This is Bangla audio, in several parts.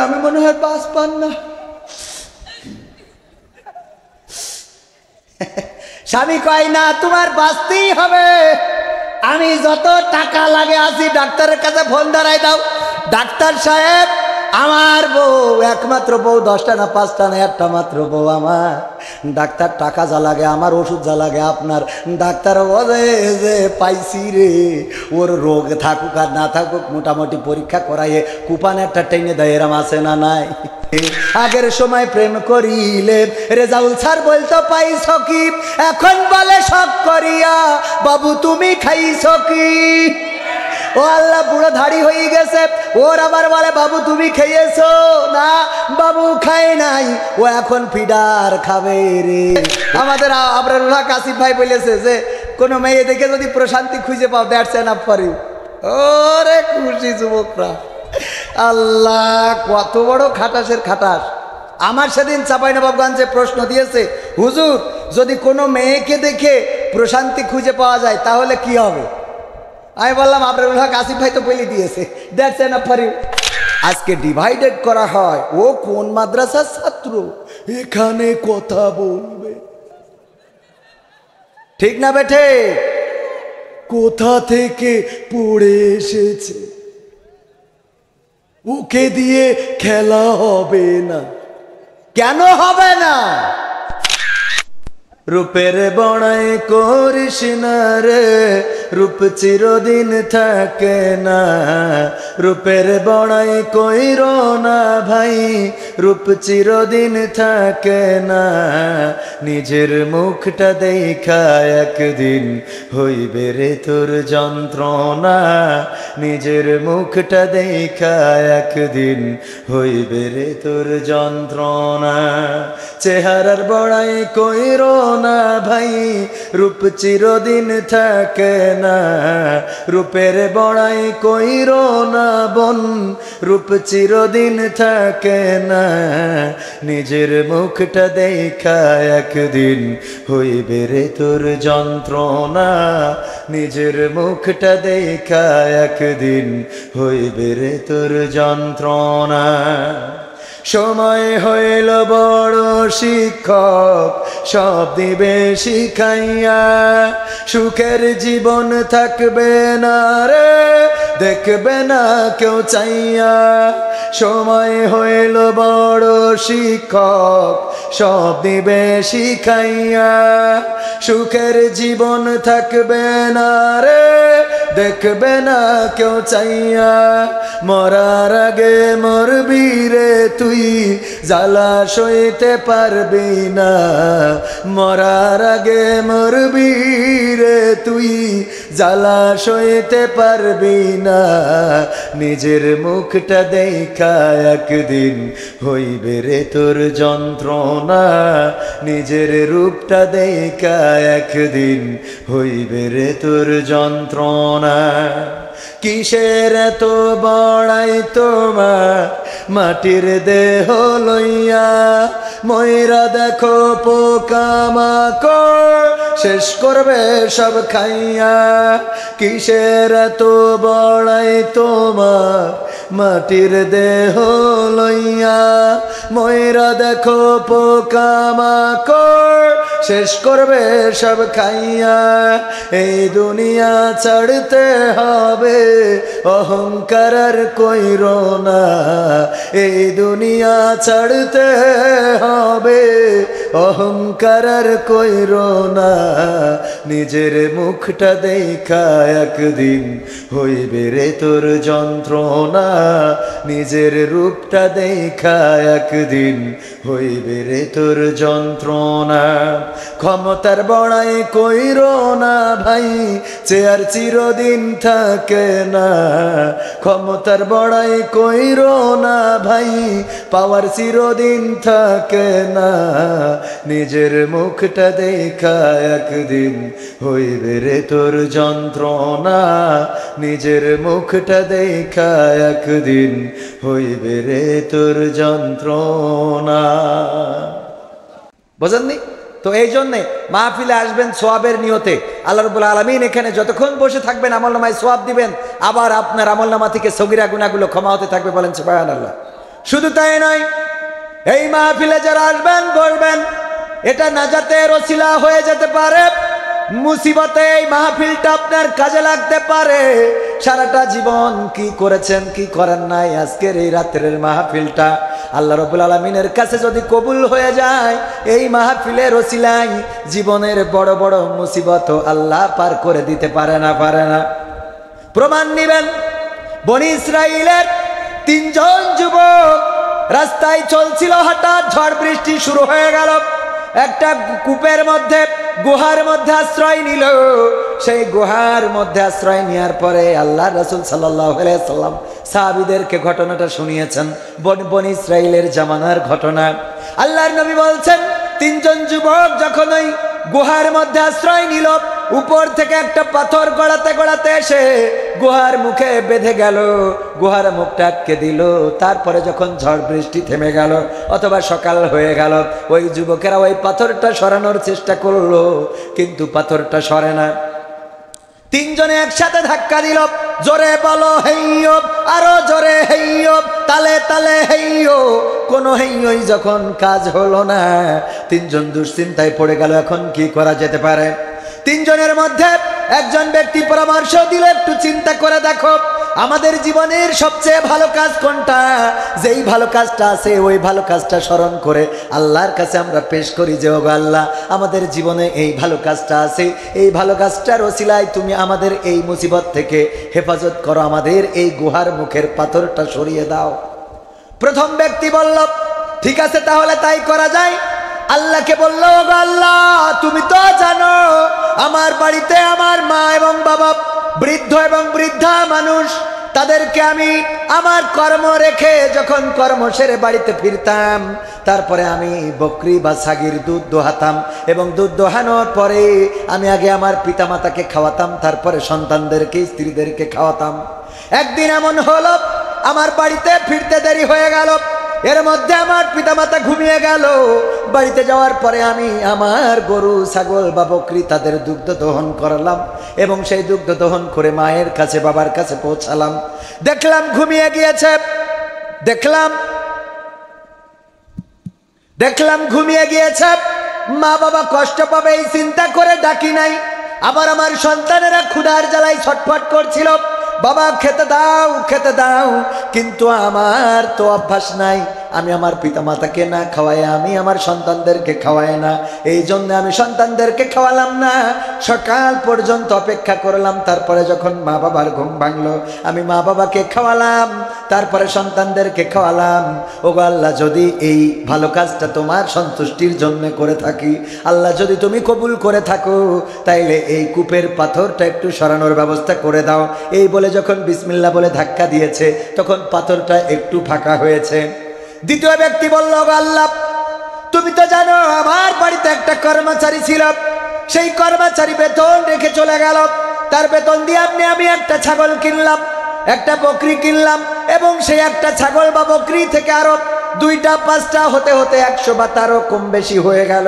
আমি মনে হয় বাস পান না। স্বামী কয় না, তোমার বাঁচতেই হবে, আমি যত টাকা লাগে আসি, ডাক্তারের কাছে ফোন ধরাই দাও। ডাক্তার সাহেব, আমার বউ, একমাত্র বউ, 10টা না 5টা না, একটা মাত্র বউ আমার। ডাক্তার, টাকা যা লাগে আমার, ওষুধ যা লাগে আপনার। ডাক্তার বলে যে পাইছি রে, ওর রোগ থাকুক আর না থাকুক মোটামুটি পরীক্ষা করাইয়ে কুপান একটা টেনে দেয়, এরম আছে না নাই? আগের সময় প্রেম করিলে রেজাউল স্যার বলতো পাইছ কি, এখন বলে শখ করিয়া বাবু তুমি খাইছ কি? ও আল্লাহ, বুড়ো ধাড়ি হয়ে গেছে, ওর আবার বলে বাবু তুমি খেয়েছো না? বাবু খায় নাই, ও এখন ফিডার খাবে রে। আমাদের আবরারুল্লাহ কাসিফ ভাই বলেছে যে কোনো মেয়ে দেখে যদি প্রশান্তি খুঁজে পাও, দ্যাটস এনাফ ফর ইউ। ওরে খুশি যুবকরা, আল্লাহ কত বড় খাটাসের খাটাস। আমার সেদিন চাঁপাইনবাবগঞ্জে প্রশ্ন দিয়েছে, হুজুর যদি কোনো মেয়েকে দেখে প্রশান্তি খুঁজে পাওয়া যায় তাহলে কি হবে? আমি বললাম আবরারুল্লাহ কাসিফ ভাই তো বলে দিয়েছে, দ্যাটস এনাফ ফর ইউ। আজকে ডিভাইডেড করা হয়, ও কোন মাদ্রাসার ছাত্র, এখানে কথা বলবে, ঠিক না বেঠে? কোথা থেকে পড়ে এসেছে, ওকে দিয়ে খেলা হবে না। কেন হবে না? রূপের বড়াই করিস না রে, রূপ চিরদিন থাকে না। রূপের বড়াই কইর না ভাই, রূপ চিরদিন থাকে না। নিজের মুখটা দেখা একদিন হইবে রে তোর যন্ত্রণা। নিজের মুখটা দেখা একদিন হইবে রে তোর যন্ত্রণা। চেহারার বড়াই কইর না ভাই, রূপ চিরদিন থাকে না। রূপের বড়াই কইর না বোন, রূপ চিরদিন থাকে না। নিজের মুখটা দেখা একদিন হইবে রে তোর যন্ত্রণা। নিজের মুখটা দেখা একদিন হইবে রে তোর যন্ত্রণা। সময় হইল বড় শিক্ষক, সব দিবে শিখাইয়া। সুখের জীবন থাকবে না রে, দেখবে না কেউ চাইয়া। সময় হইল বড় শিক্ষক, সব দিবে শিখাইয়া। সুখের জীবন থাকবে না রে, দেখবে না কেউ চাইয়া। মরার আগে মরবি রে তুই, জ্বালা সইতে পারবি না। মরার আগে মরবি রে তুই, জ্বালা সইতে পারবি না। নিজের মুখটা দেখা একদিন হইবে রে তোর যন্ত্রণা। নিজের রূপটা দেখা একদিন হইবে রে তোর যন্ত্রণা। কিসের এত বড়াই তোমার মাটির দেহ লইয়া? ময়রা দেখো পোকামাকড় শেষ করবে সব খাইয়া। কিসের এত বড়াই তোমার মাটির দেহ লইয়া? ময়রা দেখো পোকামাকড় শেষ করবে সব খাইয়া। এই দুনিয়া ছাড়তে হবে, অহংকার আর কইর না। এই দুনিয়া ছাড়তে হবে, অহংকার আর কইর না। নিজের মুখটা দেখা একদিন হইবে রে তোর যন্ত্রণা। নিজের রূপটা দেখা একদিন হইবে রে তোর যন্ত্রণা। ক্ষমতার বড়াই কইর না ভাই, চেয়ার চিরদিন থাকে না। ক্ষমতার বড়াই কইর না ভাই, পাওয়ার চিরদিন থাকে না। নিজের মুখটা দেখা একদিন হইবে রে তোর যন্ত্রণা। নিজের মুখটা দেখা একদিন হইবে রে তোর যন্ত্রণা। বোঝেননি তো? এই জন্যে মাহফিলে আসবেন সোয়াবের নিয়তে। আল্লাহ রাব্বুল আলামিন এখানে যতক্ষণ বসে থাকবেন আমলনামায় সোয়াব দিবেন, আবার আপনার আমলনামা থেকে সগীরা গুনাহগুলো ক্ষমা হতে থাকবে। বলেন সুবহানাল্লাহ। শুধু তাই নয়, এই মাহফিলে যারা আসবেন বলবেন, এটা নাজাতের ওসিলা হয়ে যেতে পারে। মুসিবতে এই মাহফিলটা আপনার কাজে লাগতে পারে। সারাটা জীবন কি করেছেন কি করেন নাই, আজকের এই রাত্রের মাহফিলটা আল্লাহ রাব্বুল আলামিনের কাছে যদি কবুল হয়ে যায়, এই মাহফিলের ওসিলায় জীবনের বড় বড় মুসিবত আল্লাহ পার করে দিতে পারে না প্রমাণ নিবেন। বনি ইসরাইলের 3 জন যুবক রাস্তায় চলছিল, হঠাৎ ঝড় বৃষ্টি শুরু হয়ে গেল। একটা কূপের মধ্যে, গুহার মধ্যে আশ্রয় নিল। সেই গুহার মধ্যে আশ্রয় নেওয়ার পরে আল্লাহ রাসূল সাল্লাল্লাহু আলাইহি ওয়াসাল্লাম সাহাবীদেরকে ঘটনাটা শুনিয়েছেন, বনি ইসরাইলের জামানার ঘটনা। আল্লাহর নবী বলছেন, 3 জন যুবক যখন ওই গুহার মধ্যে আশ্রয় নিল, উপর থেকে একটা পাথর গড়াতে গড়াতে এসে গুহার মুখে বেঁধে গেল, গুহার মুখটা আটকে দিল। তারপরে যখন ঝড় বৃষ্টি থেমে গেল অথবা সকাল হয়ে গেল, ওই যুবকেরা ওই পাথরটা সরানোর চেষ্টা করলো, কিন্তু পাথরটা সরে না। 3 জনে একসাথে ধাক্কা দিল, জোরে বলো হেইয়ো, আরো জোরে হেইয়ো, তালে তালে হেইয়ো। কোন হেইয়ই যখন কাজ হলো না, 3 জন দুশ্চিন্তায় পড়ে গেল, এখন কি করা যেতে পারে। 3 জনের মধ্যে একজন ব্যক্তি পরামর্শ দিল, একটু চিন্তা করে দেখো আমাদের জীবনের সবচেয়ে ভালো কাজ কোনটা। যেই ভালো কাজটা আছে ওই ভালো কাজটা স্মরণ করে আল্লাহর কাছে আমরা পেশ করি যে, ওগো আল্লাহ, আমাদের জীবনে এই ভালো কাজটা আছে, এই ভালো কাজটার ওসিলায় তুমি আমাদের এই মুসিবত থেকে হেফাজত করো, আমাদের এই গুহার মুখের পাথরটা সরিয়ে দাও। প্রথম ব্যক্তি বলল, ঠিক আছে তাহলে তাই করা যায়। আল্লাহকে বলল, ওগো আল্লাহ, তুমি তো জানো আমার বাড়িতে আমার মা এবং বাবা বৃদ্ধ এবং বৃদ্ধা মানুষ, তাদেরকে আমি আমার কর্ম রেখে যখন কর্ম সেরে বাড়িতে ফিরতাম, তারপরে আমি বকরি বা ছাগির দুধ দোহাতাম এবং দুধ দোহানোর পরে আমি আগে আমার পিতামাতাকে খাওয়াতাম, তারপরে সন্তানদেরকে, স্ত্রীদেরকে খাওয়াতাম। একদিন এমন হলো আমার বাড়িতে ফিরতে দেরি হয়ে গেল, এর মধ্যে আমার পিতামাতা ঘুমিয়ে গেল। বাড়িতে যাওয়ার পরে আমি আমার গরু, ছাগল বা বকরি তাদের দুগ্ধ দহন করলাম এবং সেই দুগ্ধ দহন করে মায়ের কাছে, বাবার কাছে পৌঁছালাম। দেখলাম ঘুমিয়ে গিয়েছে, দেখলাম ঘুমিয়ে গিয়েছে। মা বাবা কষ্ট পাবে এই চিন্তা করে ডাকি নাই। আবার আমার সন্তানেরা ক্ষুধার জ্বালায় ছটফট করছিল, বাবা খেতে দাও খেতে দাও, কিন্তু আমার তো অভ্যাস নাই, আমি আমার পিতামাতাকে না খাওয়াই আমি আমার সন্তানদেরকে খাওয়াই না, এই জন্য আমি সন্তানদেরকে খাওয়ালাম না। সকাল পর্যন্ত অপেক্ষা করলাম, তারপরে যখন মা বাবার ঘুম ভাঙলো আমি মা বাবাকে খাওয়ালাম, তারপরে সন্তানদেরকে খাওয়ালাম। ওগো আল্লাহ, যদি এই ভালো কাজটা তোমার সন্তুষ্টির জন্য করে থাকি, আল্লাহ যদি তুমি কবুল করে থাকো, তাইলে এই কূপের পাথরটা একটু সরানোর ব্যবস্থা করে দাও। এই বলে যখন বিসমিল্লাহ বলে ধাক্কা দিয়েছে, তখন পাথরটা একটু ফাঁকা হয়েছে। দ্বিতীয় ব্যক্তি বলল, ওগো আল্লাহ, তুমি তো জানো আমার বাড়িতে একটা কর্মচারী ছিল, সেই কর্মচারী বেতন রেখে চলে গেল, তার বেতন দিয়ে আমি একটা ছাগল কিনলাম, একটা বকরি কিনলাম এবং সেই একটা ছাগল বা বকরি থেকে আরো 2টা 5টা হতে হতে 100 বা তারও কম বেশি হয়ে গেল।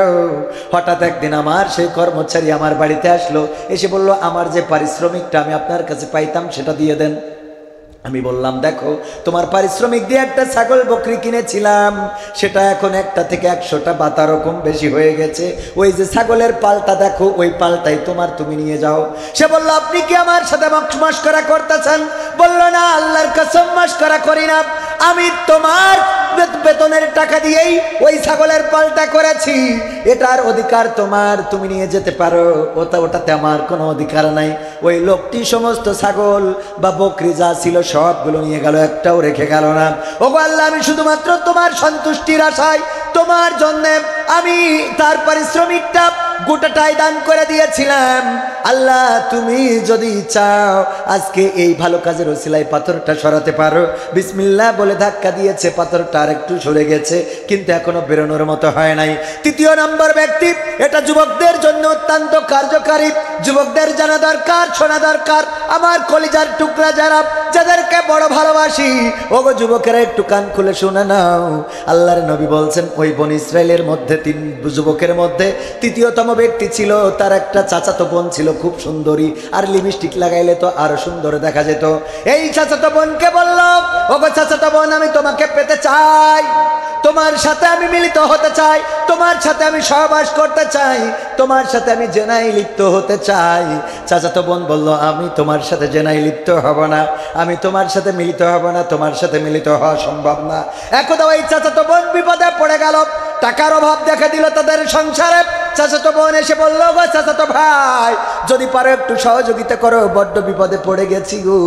হঠাৎ একদিন আমার সেই কর্মচারী আমার বাড়িতে আসলো, এসে বলল, আমার যে পারিশ্রমিকটা আমি আপনার কাছে পাইতাম সেটা দিয়ে দেন। আমি বললাম, দেখো তোমার পারিশ্রমিক দিয়ে একটা ছাগল বকরি কিনেছিলাম, সেটা এখন 1টা থেকে 100টা বা তারও কম বেশি হয়ে গেছে, ওই যে ছাগলের পালটা দেখো, ওই পালটাই তোমার, তুমি নিয়ে যাও। সে বলল, আপনি কি আমার সাথে মস্করা করতেছেন? বলল, না, আল্লাহর কসম মস্করা করি না, আমি তোমার বেতনের টাকা দিয়েই ওই ছাগলের পালটা করেছি, এটার অধিকার তোমার, তুমি নিয়ে যেতে পারো, ওটাতে আমার কোনো অধিকার নাই। ওই লোকটি সমস্ত ছাগল বা বকরি যা ছিল সবগুলো নিয়ে গেল, একটাও রেখে গেল না। ওগো আল্লাহ, আমি শুধুমাত্র তোমার সন্তুষ্টির আশায় তোমার জন্য আমি তার পারিশ্রমিকটা গোটাটাই দান করে দিয়েছিলাম। আল্লাহ, তুমি যদি চাও আজকে এই ভালো কাজের ওসিলায় পাথরটা সরাতে পারো। বিসমিল্লাহ বলে ধাক্কা দিয়েছে, পাথরটা আর একটু সরে গেছে, কিন্তু এখনো বেরোনোর মতো হয় নাই। তৃতীয় নম্বর ব্যক্তি, এটা যুবকদের জন্য অত্যন্ত কার্যকারী, যুবকদের জানা দরকার, শোনা দরকার। আমার কলিজার টুকরা যারা, যাদেরকে বড় ভালোবাসি, ওগো যুবকেরা একটু কান খুলে শুনে নাও। আল্লাহর নবী বলছেন, ওই বনি ইসরাইলের মধ্যে 3 যুবকের মধ্যে তৃতীয়তম ব্যক্তি ছিল, তার একটা চাচাতো বোন ছিল খুব সুন্দরী, আর লিপস্টিক লাগাইলে তো আরো সুন্দর দেখা যেত। এই চাচাতো বোনকে বলল, ওগো চাচাতো বোন, আমি তোমাকে পেতে চাই, তোমার সাথে আমি মিলিত হতে চাই, তোমার সাথে আমি সহবাস করতে চাই, তোমার সাথে আমি জেনায় লিপ্ত হতে চাই। চাচাতো বোন বলল, আমি তোমার সাথে জেনায় লিপ্ত হব না, আমি তোমার সাথে মিলিত হব না, তোমার সাথে মিলিত হওয়া সম্ভব না। একদা ওই চাচাতো বোন বিপদে পড়ে গেল, টাকার অভাব দেখা দিল তাদের সংসারে। চাচাতো বোন এসে বলল, গো চাচাতো ভাই, যদি পারো একটু সহযোগিতা করো, বড্ড বিপদে পড়ে গেছি গো।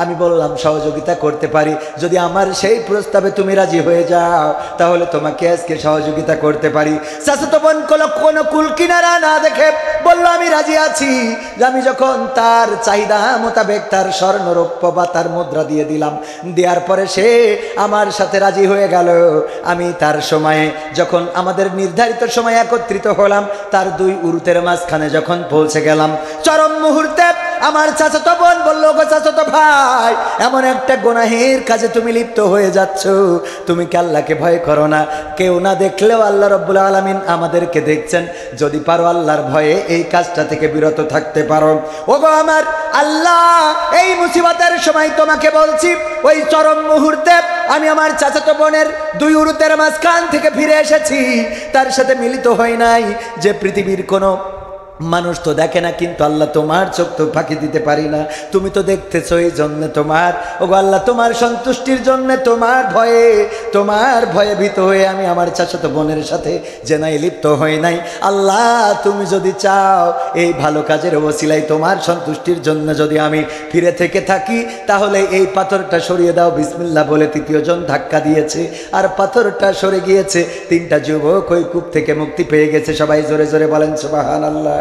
আমি বললাম, সহযোগিতা করতে পারি, যদি আমার সেই প্রস্তাবে তুমি রাজি হয়ে যাও, তাহলে তোমাকে আজকে সহযোগিতা করতে পারি। চাচাতো বোন কোনো কুল কিনারা না দেখে বলল, আমি রাজি আছি। আমি যখন তার চাহিদা মোতাবেক তার স্বর্ণ রৌপ্য বা তার মুদ্রা দিয়ে দিলাম, দেওয়ার পরে সে আমার সাথে রাজি হয়ে গেল। আমি তার সময়ে, যখন আমাদের নির্ধারিত সময় একত্রিত হলাম, তার দুই উরুতের মাঝখানে যখন পৌঁছে গেলাম, চরম মুহূর্তে আমার চাচাতো বোন বলল, গো চাচাতো ভাই, এমন একটা গুনাহের কাজে তুমি লিপ্ত হয়ে যাচ্ছ, তুমি কি আল্লাহকে ভয় করো না? কেউ না দেখলেও আল্লাহ রাব্বুল আলামিন আমাদেরকে দেখছেন, যদি পারো আল্লাহর ভয়ে এই কাজটা থেকে বিরত থাকতে পারো। ওগো আমার আল্লাহ, এই মুসিবতের সময় তোমাকে বলছি, ওই চরম মুহূর্তে আমি আমার চাচাতো বোনের দুই উরুতের মাঝখান থেকে ফিরে এসেছি, তার সাথে মিলিত হই নাই। যে পৃথিবীর কোনো মানুষ তো দেখে না, কিন্তু আল্লাহ তোমার চোখ তো ফাঁকি দিতে পারি না, তুমি তো দেখতেছো, এই জন্য তোমার, ওগো আল্লাহ, তোমার সন্তুষ্টির জন্য, তোমার ভয়ে ভীত হয়ে আমি আমার চাচাতো বোনের সাথে জেনায় লিপ্ত হই নাই। আল্লাহ, তুমি যদি চাও এই ভালো কাজের ওসিলায় তোমার সন্তুষ্টির জন্য যদি আমি ফিরে থেকে থাকি, তাহলে এই পাথরটা সরিয়ে দাও। বিসমিল্লাহ বলে তৃতীয় জন ধাক্কা দিয়েছে, আর পাথরটা সরে গিয়েছে। তিনটা যুবক ওই কূপ থেকে মুক্তি পেয়ে গেছে। সবাই জোরে জোরে বলেন সুবহানাল্লাহ।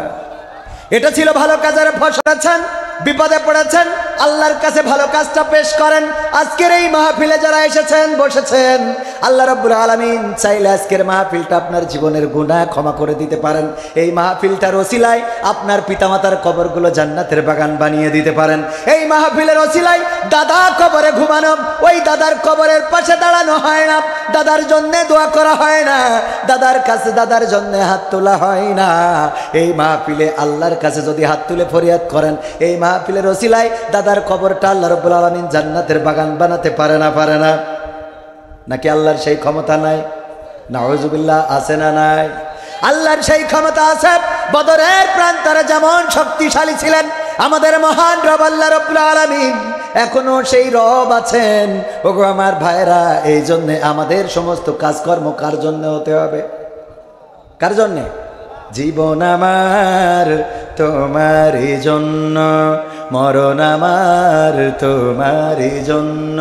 এটা ছিল ভালো কাজের ফসল। বিপদে পড়েছেন, আল্লাহর কাছে ভালো কাজটা পেশ করেন। আজকের এই মাহফিলে যারা এসেছেন, বসেছেন, আল্লাহ রাব্বুল আলামিন চাইলে আজকের মাহফিলটা আপনার জীবনের গুনাহ ক্ষমা করে দিতে পারেন। এই মাহফিলটার ওসিলায় আপনার পিতামাতার কবরগুলো জান্নাতের বাগান বানিয়ে দিতে পারেন। এই মাহফিলের ওসিলায় দাদা কবরে ঘুমানো, ওই দাদার কবরের পাশে দাঁড়ানো হয় না, দাদার জন্য দোয়া করা হয় না, দাদার কাছে দাদার জন্য হাত তোলা হয় না। এই মাহফিলে আল্লাহর কাছে যদি হাত তুলে ফরিয়াদ করেন, এই মাহফিলের ওসিলায় দাদার কবরটা আল্লাহ রাব্বুল আলামিন জান্নাতের বাগান বানাতে পারে না? নাকি আল্লাহর সেই ক্ষমতা নাই? নাউযুবিল্লাহ, আছে না নাই? আল্লাহর সেই ক্ষমতা আছে। বদরের প্রান্তরে যেমন শক্তিশালী ছিলেন আমাদের মহান রব আল্লাহ রাব্বুল আলামিন, এখনো সেই রব আছেন। ওগো আমার ভাইরা, এই জন্যে আমাদের সমস্ত কাজকর্ম কার জন্য হতে হবে? কার জন্যে? জীবন আমার তোমারই জন্য, মরণ আমার তোমারই জন্য,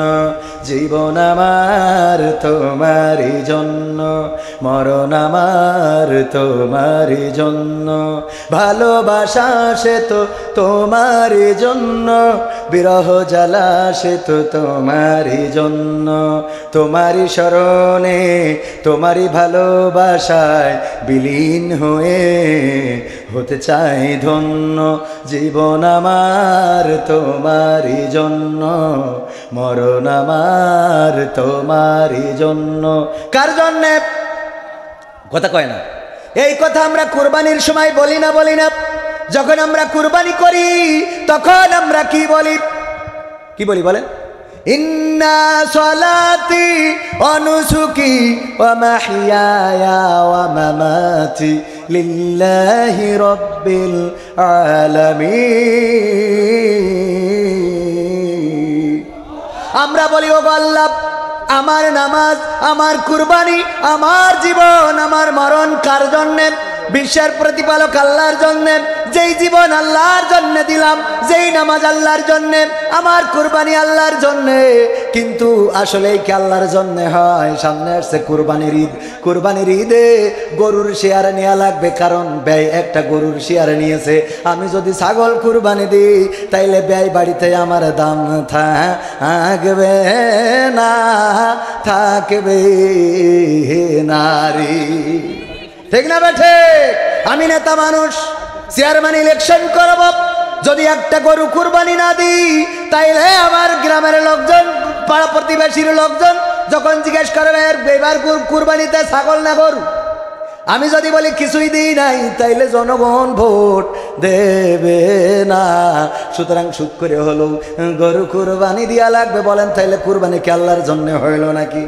জীবন আমার তোমারই জন্য, মরণ আমার তোমারই জন্য, ভালোবাসা সে তো তোমারই জন্য, বিরহ জ্বালা সে তো তোমারই জন্য, তোমারই শরণে তোমারই ভালোবাসায় বিলীন হয়ে হতে চাই ধন্য, জীবন আমার তোমারই জন্য, মরণ আমার তোমারই জন্য। কার জন্যে? কথা কয় না। এই কথা আমরা কুরবানির সময় বলি না? যখন আমরা কুরবানি করি তখন আমরা কি বলি বলেন? ইন্না সলাতি ওয়া নুসুকি ওয়া মাহইয়ায়া ওয়া মামাতি লিল্লাহি রাব্বিল আলামিন। আমরা বলি, ওগো আল্লাহ, আমার নামাজ, আমার কুরবানি, আমার জীবন, আমার মরণ কার জন্যে? বিশ্বের প্রতিপালক আল্লাহর জন্যে। যেই জীবন আল্লাহর জন্যে দিলাম, যেই নামাজ আল্লাহর জন্যে, আমার কুরবানি আল্লাহর জন্যে, কিন্তু আসলেই কি আল্লাহর জন্যে হয়? সামনে আসছে কুরবানির ঈদ। কুরবানির ঈদে গরুর শেয়ার নেওয়া লাগবে, কারণ ব্যয় একটা গরুর শেয়ার নিয়েছে। আমি যদি ছাগল কুরবানি দিই, তাইলে ব্যয় বাড়িতে আমার দাম থাকবে নারী। ঠিক না বেঠে? আমি নেতা মানুষ, চেয়ারম্যান ইলেকশন করব, যদি একটা গরু কুরবানি না দিই, তাইলে আমার গ্রামের লোকজন, পাড়া প্রতিবেশীর লোকজন যখন জিজ্ঞেস করবে, এবার কুরবানিতে ছাগল না গরু, আমি যদি বলি কিছুই দিই নাই, তাইলে জনগণ ভোট দেবে না। সুতরাং সুদ করে হলেও গরু কুরবানি দিয়া লাগবে। বলেন তাইলে কুরবানি কি আল্লাহর জন্য হইল নাকি?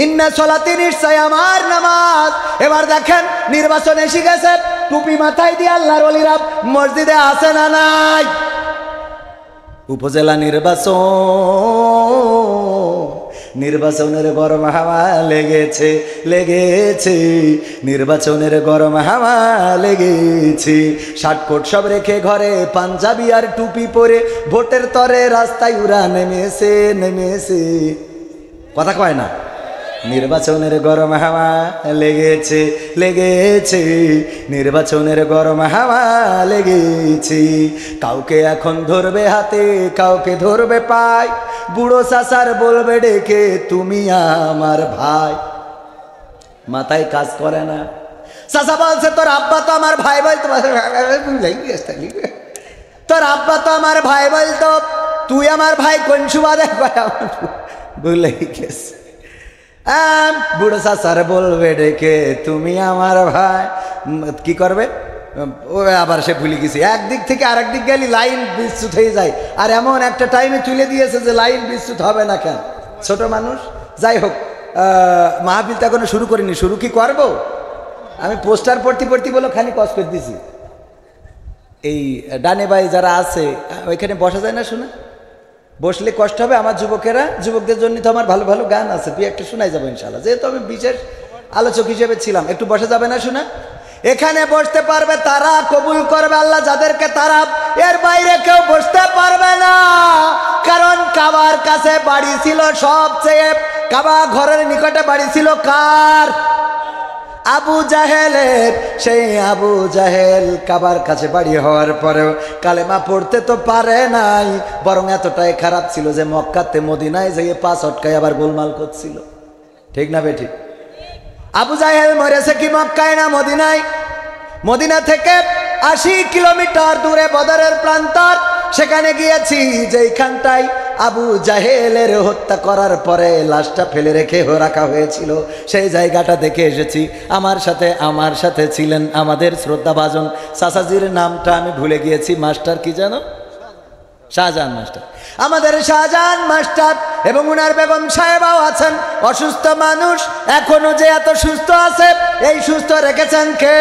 ইন্না সলাতি, নিশ্চয় আমার নামাজ। এবার দেখেন নির্বাচন এসে গেছে, টুপি মাথায় দিয়ে আল্লাহর ওলিরা মসজিদে আছে না নাই? উপজেলা নির্বাচনের গরম হাওয়া লেগেছে, নির্বাচনের গরম হাওয়া লেগেছে। শার্ট কোট সব রেখে ঘরে পাঞ্জাবি আর টুপি পরে ভোটের তরে রাস্তায় উড়া নেমেছে। কথা কয় না? নির্বাচনের গরম হাওয়া লেগেছে, নির্বাচনের গরম হাওয়া লেগেছে। কাউকে এখন ধরবে হাতে, কাউকে ধরবে পায়, বুড়ো চাচার বলবে ডেকে তুমি আমার ভাই। মাথায় কাজ করে না। চাচা বলছে তোর আব্বা তো আমার ভাই বলতো, তোর আব্বা তো আমার ভাই বলতো, তুই আমার ভাই কোন সুবাদে ভুলে গেছে। বুড়ো চাচার বলবে ডেকে তুমি আমার ভাই, কি করবে? ও আবার সে ভুলে গেছি। একদিক থেকে আরেক দিক গেলে লাইন বিচ্যুত হয়ে যায়। আর এমন একটা টাইমে তুলে দিয়েছে যে লাইন বিচ্যুত হবে না কেন? ছোট মানুষ। যাই হোক, মাহফিলটা এখনো শুরু করিনি। শুরু কি করবো? আমি পোস্টার পড়তে বলে খালি কষ্ট করে দিছি। এই ডানে বাই যারা আছে ওইখানে বসা যায় না, শুনে বসলে কষ্ট হবে। আমার যুবকদের জন্য তো আমার ভালো ভালো গান আছে, তুই একটা শোনাই যাবো ইনশাল্লাহ। যেহেতু আমি বিশেষ আলোচক হিসেবে ছিলাম, একটু বসা যাবে না শোনা? এখানে বসতে পারবে তারা, কবুল করবে আল্লাহ যাদেরকে, তারা। এর বাইরে কেউ বসতে পারবে না। কারণ কাবার কাছে বাড়ি ছিল সবচেয়ে, কাবা ঘরের নিকটে বাড়ি ছিল কার? আবু জাহেলের। সেই আবু জাহেল কাবার কাছে বাড়ি হওয়ার পরেও কালেমা পড়তে তো পারে নাই, বরং এতটাই খারাপ ছিল যে মক্কাতে মদিনায় যেয়ে পাঁচ অটকায় আবার গোলমাল করছিল। ঠিক না বেঠিক? আবু জাহেল মরেছে কি মক্কায় না মদিনায়? মদিনা থেকে 80 কিলোমিটার দূরে বদরের প্রান্তর, সেখানে গিয়েছি যেইখানটায় আবু জাহেলের হত্যা করার পরে লাশটা ফেলে রেখে রাখা হয়েছিল, সেই জায়গাটা দেখে এসেছি। আমার সাথে ছিলেন আমাদের শ্রদ্ধাভাজন চাচাজির নামটা আমি ভুলে গিয়েছি, মাস্টার কি জানো? শাহজাহান মাস্টার। আমাদের শাহজাহান মাস্টার এবং উনার বেগম সাহেবাও আছেন। অসুস্থ মানুষ, এখনো যে এত সুস্থ আছে, এই সুস্থ রেখেছেন কে?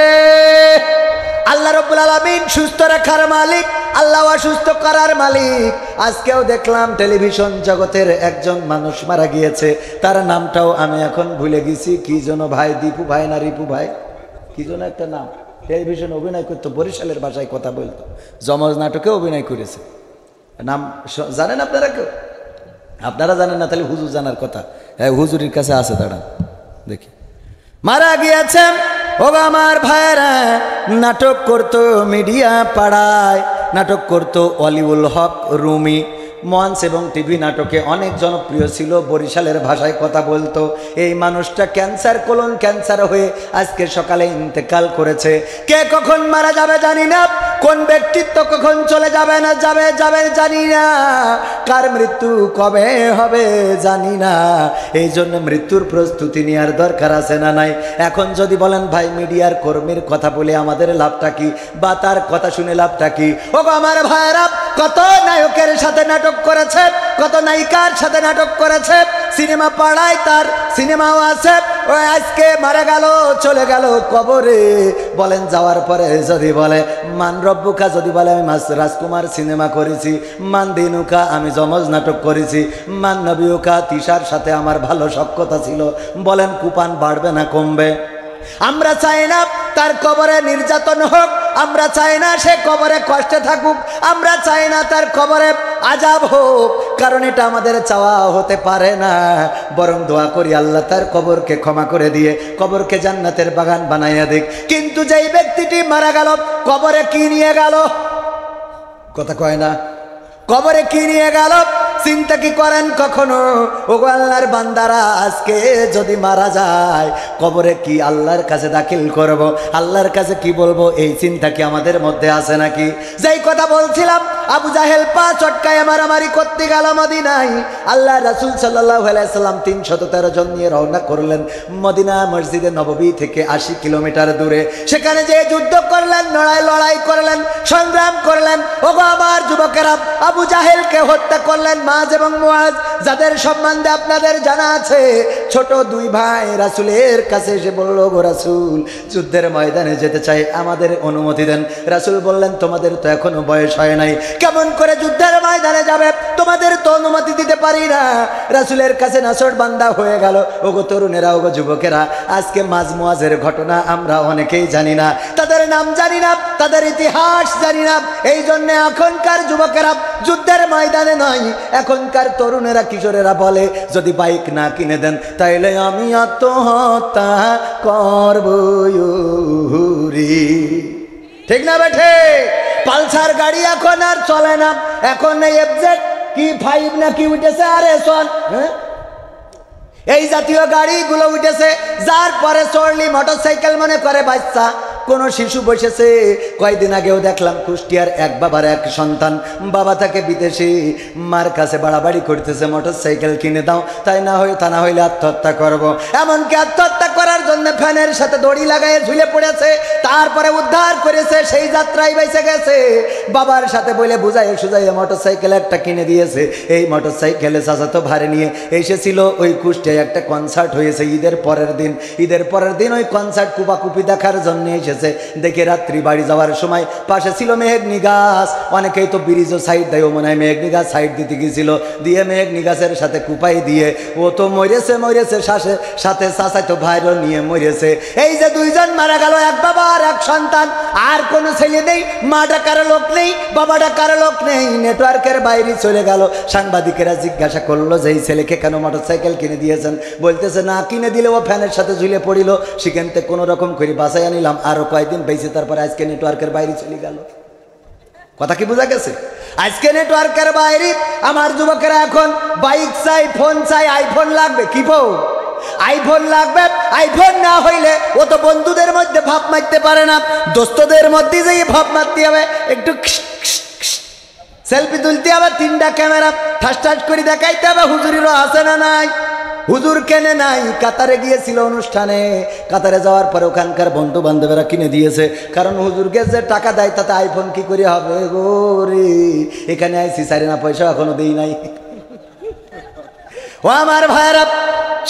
আল্লাহ রাব্বুল আলামিন। সুস্থ রাখার মালিক আল্লাহ, অসুস্থ করার মালিক। আজকেও দেখলাম টেলিভিশন জগতের একজন মানুষ মারা গিয়েছে, তার নামটাও আমি এখন ভুলে গেছি। কি যেন ভাই, দীপু ভাই না রিপু ভাই, কি যেন একটা নাম। টেলিভিশন অভিনয় করতো, বরিশালের ভাষায় কথা বলতো, যমজ নাটকে অভিনয় করেছে। নাম জানেন আপনারা কেউ? আপনারা জানেন না তাহলে হুজুর জানার কথা। হ্যাঁ, হুজুরের কাছে আছে, দাঁড়ান দেখি। মারা গিয়েছেন। ও আমার ভাইরা, নাটক করতো মিডিয়া পাড়ায়, নাটক করতো অলিউল হক রুমি। মঞ্চ এবং টিভি নাটকে অনেক জনপ্রিয় ছিল, বরিশালের ভাষায় কথা বলতো। এই মানুষটা কোলন ক্যান্সার হয়ে আজকে সকালে ইন্তেকাল করেছে। কে কখন মারা যাবে জানি না, কোন ব্যক্তিত্ব কখন চলে যাবে জানি না, কার মৃত্যু কবে হবে জানি না। এই জন্য মৃত্যুর প্রস্তুতি নেওয়ার দরকার আছে না নাই? এখন যদি বলেন ভাই মিডিয়ার কর্মীর কথা বলে আমাদের লাভটা কি, বা তার কথা শুনে লাভটা কি? ও আমার ভাইরা, কত নায়কের সাথে নাটক করেছে, কত নায়িকার সাথে নাটক করেছে, সিনেমা পাড়ায় তার সিনেমাও আছে। ওই আজকে মারা গেল, চলে গেল কবরে। বলেন যাওয়ার পরে যদি বলে মান রব্বুকা, যদি বলে আমি রাজকুমার সিনেমা করেছি, মান দিনুকা আমি যমজ নাটক করেছি, মান নবীকা তিশার সাথে আমার ভালো সখ্যতা ছিল, বলেন কুপান বাড়বে না কমবে? আমরা চাই না তার কবরে নির্যাতন হোক, আমরা চাই না সে কবরে কষ্টে থাকুক, আমরা চাই না তার কবরে আযাব হোক, কারণ এটা আমাদের চাওয়া হতে পারে না। বরং দোয়া করি আল্লাহ তার কবরকে ক্ষমা করে দিয়ে কবরকে জান্নাতের বাগান বানাইয়া দিক। কিন্তু যেই ব্যক্তিটি মারা গেল, কবরে কি নিয়ে গেল? কথা কয় না? কবরে কি নিয়ে গেল? চিন্তা কি করেন কখনো? ওগো আল্লাহর বান্দারা, আজকে যদি মারা যায় কবরে কি আল্লাহর কাছে দাখিল করব, আল্লাহর কাছে কি বলবো, এই চিন্তা কি আমাদের মধ্যে আছে নাকি? যেই কথা বলছিলাম, আবু জাহেল পা চটকায় মারামারি করতে গেল মদিনায়। আল্লাহ রাসূল সাল্লাল্লাহু আলাইহি সাল্লাম 313 জন নিয়ে রওনা করলেন মদিনা মসজিদে নববী থেকে 80 কিলোমিটার দূরে। সেখানে যে যুদ্ধ করলেন, লড়াই করলেন, সংগ্রাম করলেন। ওগো আমার যুবকেরা, আবু জাহেলকে হত্যা করলেন মাজ এবং মুআজ, যাদের সম্বন্ধে আপনাদের জানা আছে। ছোট দুই ভাই রাসূলের কাছে এসে বলল, গো রাসূল, যুদ্ধের ময়দানে যেতে চাই, আমাদের অনুমতি দেন। রাসূল বললেন, তোমাদের তো এখনো বয়স হয় নাই, কেমন করে যুদ্ধের ময়দানে যাবে? তোমাদের তো অনুমতি দিতে পারি না। রাসূলের কাছে নাছর বান্দা হয়ে গেল। ওগো তরুণেরা, ওগো যুবকেরা, আজকে মাজ মুআজের ঘটনা আমরা অনেকেই জানি না, তাদের নাম জানি না, তাদের ইতিহাস জানি না। এই জন্য এখনকার যুবকেরা যুদ্ধের ময়দানে নয়, এখনকার তরুণেরা কিশোরেরা বলে, যদি বাইক না কিনে দেন তাইলে আমি আত্মহত্যা করব। ঠিক না বেঠে? পালসার গাড়ি এখন আর চলে না, এখন এফজেড কি 5 না কি উঠেছে, আর S1, এই জাতীয় গাড়িগুলো উঠেছে। যার পরে চড়লি মোটরসাইকেল মনে করে বাচ্চা, কোন শিশু বসেছে। কয়েকদিন আগেও দেখলাম কুষ্টিয়ার এক বাবার এক সন্তান, বাবা তাকে বিদেশে মার কাছে বাড়াবাড়ি করতেছে, মোটরসাইকেল কিনে দাও, তাই না হয় তা না হইলে আত্মহত্যা করব। এমনকি আত্মহত্যা করার জন্য ফ্যানের সাথে দড়ি লাগাইয়ে ঝুলে পড়েছে, তারপরে উদ্ধার করেছে, সেই যাত্রায় বেঁচে গেছে। বাবার সাথে বলে বুঝাইয়ে সুঝাইয়ে মোটরসাইকেল একটা কিনে দিয়েছে। এই মোটরসাইকেলে চাচাতো ভাড়ে নিয়ে এসেছিল। ওই কুষ্টিয়ায় একটা কনসার্ট হয়েছে ঈদের পরের দিন ওই কনসার্ট কুপাকুপি দেখার জন্য এসেছে। দেখে রাত্রি বাড়ি যাওয়ার সময় পাশে ছিল মেঘনি গাছ। অনেকেই তো ব্রিজও সাইড দেয়, ও মনে হয় মেঘনি গাছ সাইড দিতে গিয়েছিল, দিয়ে মেঘনি গাছের সাথে কুপাই দিয়ে ও তো মরেছে সাথে চাচাতো ভাইরও নিয়ে মরেছে। এই যে দুইজন মারা গেল, এক বাবা আর এক সন্তান, আর কোনো ছেলে নেই, মা ডাকার লোক নেই, বাবা ডাকার লোক নেই, নেটওয়ার্কের বাইরে চলে গেল। সাংবাদিকেরা জিজ্ঞাসা করলো যে এই ছেলেকে কেন মোটরসাইকেল কিনে দিয়েছেন? বলতেছে না কিনে দিলে ও ফ্যানের সাথে ঝুলে পড়িল, সেখান থেকে কোনো রকম করে বাঁচাই আনিলাম, আরো কয়েকদিন বেঁচে, তারপরে আজকে নেটওয়ার্কের বাইরে চলে গেল। কথা কি বোঝা গেছে? আজকে নেটওয়ার্কের বাইরে আমার যুবকেরা এখন বাইক চাই, ফোন চাই, আইফোন লাগবে। কি ফোন? আইফোন লাগবে। আইফোন না হইলে ও তো বন্ধুদের মধ্যে ভাব মারতে পারে না, দোস্তদের মধ্যে যেয়ে ভাব মারতে হবে, একটু সেলফি তুলতে হবে, 3টা ক্যামেরা ঠাস করে দেখাইতে হবে। হুজুরিরও আছে না নাই? হুজুর কেনে নাই, কাতারে গিয়েছিল অনুষ্ঠানে, কাতারে যাওয়ার পরে ওখানকার বন্ধু বান্ধবেরা কিনে দিয়েছে, কারণ হুজুরকে যে টাকা দেয় তাতে আইফোন কি করে হবে গো রে। এখানে আইসি 4 আনা পয়সা এখনো দেই নাই। ও আমার ভাইরা,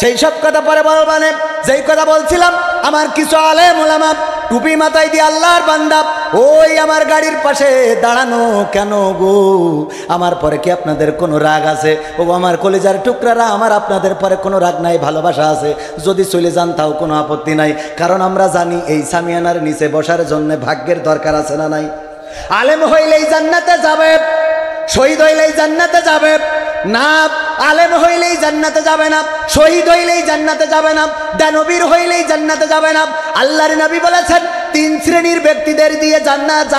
সেই সব কথা পরে বলবানে, যেই কথা বলছিলাম, আমার কিছু আলেম ওলামা টুপি মাথায় দিয়ে আল্লাহর বান্দা ওই আমার গাড়ির পাশে দাঁড়ানো কেন গো? আমার পরে কি আপনাদের কোনো রাগ আছে? ও আমার কলিজার টুকরারা, আমার আপনাদের পরে কোনো রাগ নাই, ভালোবাসা আছে। যদি চলে যান তাও কোনো আপত্তি নাই, কারণ আমরা জানি এই সামিয়ানার নিচে বসার জন্য ভাগ্যের দরকার আছে না নাই? আলেম হইলেই জান্নাতে যাবে, শহীদ হইলেই জান্নাতে যাবে না, আলেম হইলেই জান্নাতে যাবে না, শহীদ হইলেই জান্নাতে যাবে না, দানবীর হইলেই জান্নাতে যাবে না। আল্লাহর নবী বলেছেন 3 শ্রেণীর ব্যক্তিদের দিয়ে জান্নাত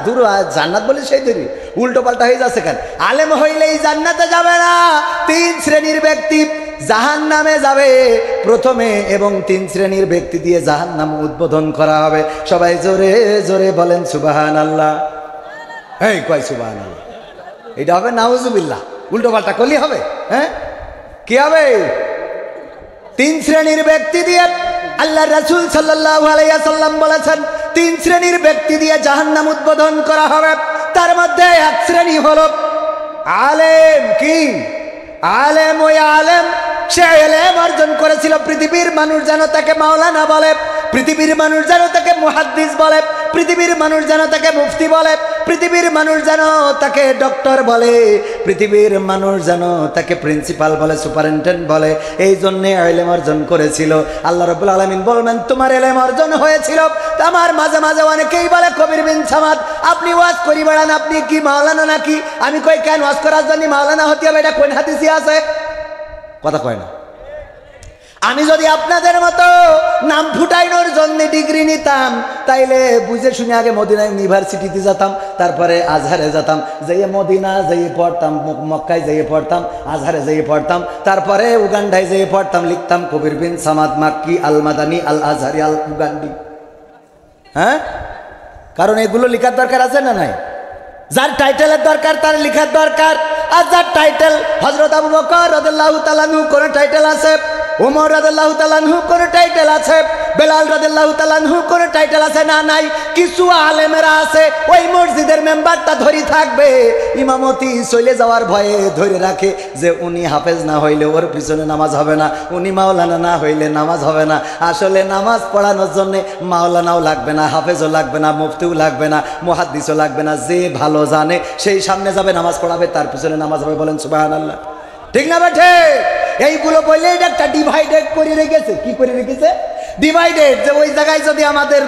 দূর, জান্নাত বলে সেই দূরই, উল্টো পাল্টা হয়ে যাচ্ছে কেন? আলেম হইলেই জান্নাতে যাবে না, 3 শ্রেণীর ব্যক্তি জাহান্নামে যাবে প্রথমে, এবং 3 শ্রেণীর ব্যক্তি দিয়ে জাহান্নাম উদ্বোধন করা হবে। সবাই জোরে জোরে বলেন সুবহানাল্লাহ। এই কয় সুবহানাল্লাহ? এটা হবে নাউজুবিল্লাহ, উল্টো পাল্টা করলেই হবে। হ্যাঁ, কি হবে? 3 শ্রেণীর ব্যক্তি দিয়ে আল্লাহ রাসূল সাল্লাল্লাহু আলাইহি ওয়াসাল্লাম বলেছেন 3 শ্রেণীর ব্যক্তি দিয়ে জাহান্নাম উদ্বোধন করা হবে। তার মধ্যে 1 শ্রেণী হলো আলেম। কি আলেম? ওই আলেম, সে ইলম অর্জন করেছিল, পৃথিবীর মানুষ যেন তাকে মাওলানা বলে, পৃথিবীর মানুষ যেন তাকে মুহাদ্দিস বলে, পৃথিবীর মানুষ যেন তাকে মুফতি বলে, পৃথিবীর মানুষ যেন তাকে ডক্টর বলে, পৃথিবীর মানুষ যেন তাকে প্রিন্সিপাল বলে, সুপারিনটেন্ডেন্ট বলে। এই জন্যে ইলম অর্জন করেছিল। আল্লাহ রাব্বুল আলামিন বলবেন তোমার ইলম অর্জন হয়েছিল। আমার মাঝে মাঝে অনেকেই বলে কবির বিন সামাদ আপনি ওয়াজ করি বেড়ান, আপনি কি মাওলানা নাকি? আমি কই কেন ওয়াজ করার জন্য মাওলানা হতে হবে? এটা কোন হাদিসে আছে? কথা কয় না। আমি যদি আপনাদের মতো নাম ফুটাইনোর জন্য ডিগ্রি নিতাম, তাইলে বুঝে শুনে আগে মদিনা ইউনিভার্সিটিতে যেতাম, তারপরে আজহারে যেতাম, যাইয়ে মদিনা যাইয়ে পড়তাম, মক্কায় যাইয়ে পড়তাম, আজহারে যাইয়ে পড়তাম, তারপরে উগান্ডায় যাইয়ে পড়তাম, লিখতাম কবির বিন সামাদ মাক্কি আল মাদানি আল আজহারি আল উগান্ডি। হ্যাঁ, কারণ এগুলো লেখার দরকার আছে না নাই? যার টাইটেলের দরকার তার লিখার দরকার। আর যার টাইটেল হযরত আবু বকর রাদিয়াল্লাহু তাআলা আনহু কোন টাইটেল আছে, ওমর রাদিয়াল্লাহু তাআলা আনহু কোন টাইটেল আছে, বেলাল রাদিয়াল্লাহু তাআলা আনহু কোন টাইটেল আছে? না, নাই। কিছু আলেমেরা আছে ওই মসজিদের মেম্বারটা ধরি থাকবে, ইমামতি চলে যাওয়ার ভয়ে ধরে রাখে যে উনি হাফেজ না হইলে ওর পিছনে নামাজ হবে না, উনি মাওলানা না হইলে নামাজ হবে না। আসলে নামাজ পড়ানোর জন্য মাওলানাও লাগবে না, হাফেজও লাগবে না, মুফতিও লাগবে না, মুহাদ্দিসও লাগবে না। যে ভালো জানে সেই সামনে যাবে, নামাজ পড়াবে, তার পিছনে নামাজ হবে। বলেন সুবহানাল্লাহ। ঠিক না বেঠে? এইগুলো বললে এটা একটা ডিভাইডেড করে রেখেছে। কি করে রেখেছে? ডিভাইডেড। যে ওই জায়গায় যদি আমাদের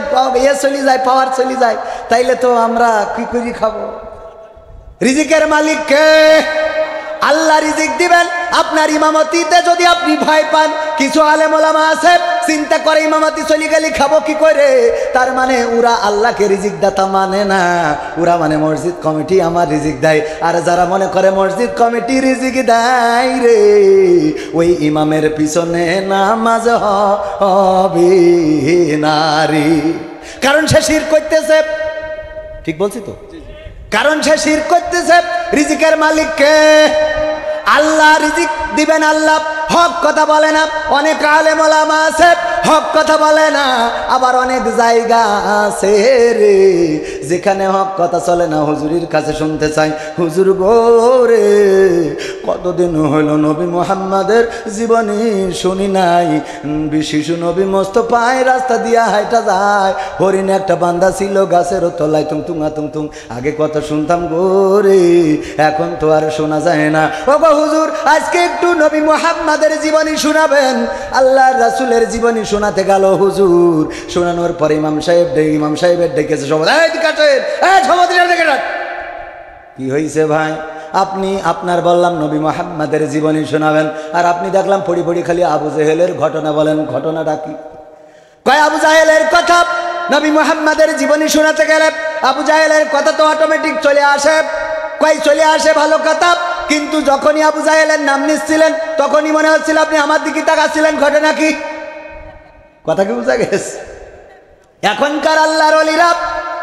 চলে যায়, পাওয়ার চলে যায়, তাইলে তো আমরা কি করে খাবো? রিজিকের মালিক কে? আল্লাহ রিজিক দিবেন। আপনার ইমামতিতে যদি আপনি ভয় পান, কিছু আলেম ওলামা আছে চিন্তা করে ইমামতি চলে গেলে খাবো কি করে, তার মানে ওরা আল্লাহকে রিজিক দাতা মানে না, ওরা মানে মসজিদ কমিটি আমার রিজিক দেয়। আর যারা মনে করে মসজিদ কমিটি রিজিক দেয় রে, ওই ইমামের পিছনে নামাজ হবে নারী। কারণ সে শিরক করতেছে। ঠিক বলছি তো? কারণ সে শিরক করতেছে। রিজিকের মালিক কে? আল্লাহ রিজিক দিবেন। আল্লাহ হক কথা বলে না। অনেক আলেম ওলামা আছে হক কথা বলে না, আবার অনেক জায়গা আছে রে যেখানে হক কথা চলে না, হুজুরির কাছে শুনতে চাই, হুজুর গো রে কতদিন হইল নবী মুহাম্মাদের জীবনী শুনি নাই। শিশু নবী মস্ত পায় রাস্তা দিয়া হাইটা যায়, হরিণ একটা বান্দা ছিল গাছের তলায় তুং তুঙা তুং তুং। আগে কত শুনতাম গো রে, এখন তো আর শোনা যায় না। ও গো হুজুর, আজকে একটু নবী মুহাম্মাদের জীবনী শোনাবেন। আল্লাহর রাসূলের জীবনী শোনাতে গেল হুজুর, শোনানোর পর ইমাম সাহেবের ডেকেছে সবাই, কি হয়েছে ভাই? আপনি আপনার বললাম নবী মুহাম্মাদের জীবনী শোনাবেন, আর আপনি দেখলাম পড়ি পড়ি খালি আবু জেহেলের ঘটনা বলেন। ঘটনাটা কি? কয় আবু জাহেলের কথা নবী মুহাম্মাদের জীবনী শোনাতে গেলে আবু জাহেলের কথা তো অটোমেটিক চলে আসে। কয় চলে আসে ভালো কথা, কিন্তু যখনই আবু জাহেলের নাম নিচ্ছিলেন তখনই মনে হচ্ছিল আপনি আমার দিকে তাকাচ্ছিলেন। ঘটনা কি? কথা কি বুঝা গেছে? এখনকার আল্লাহর ওলিরা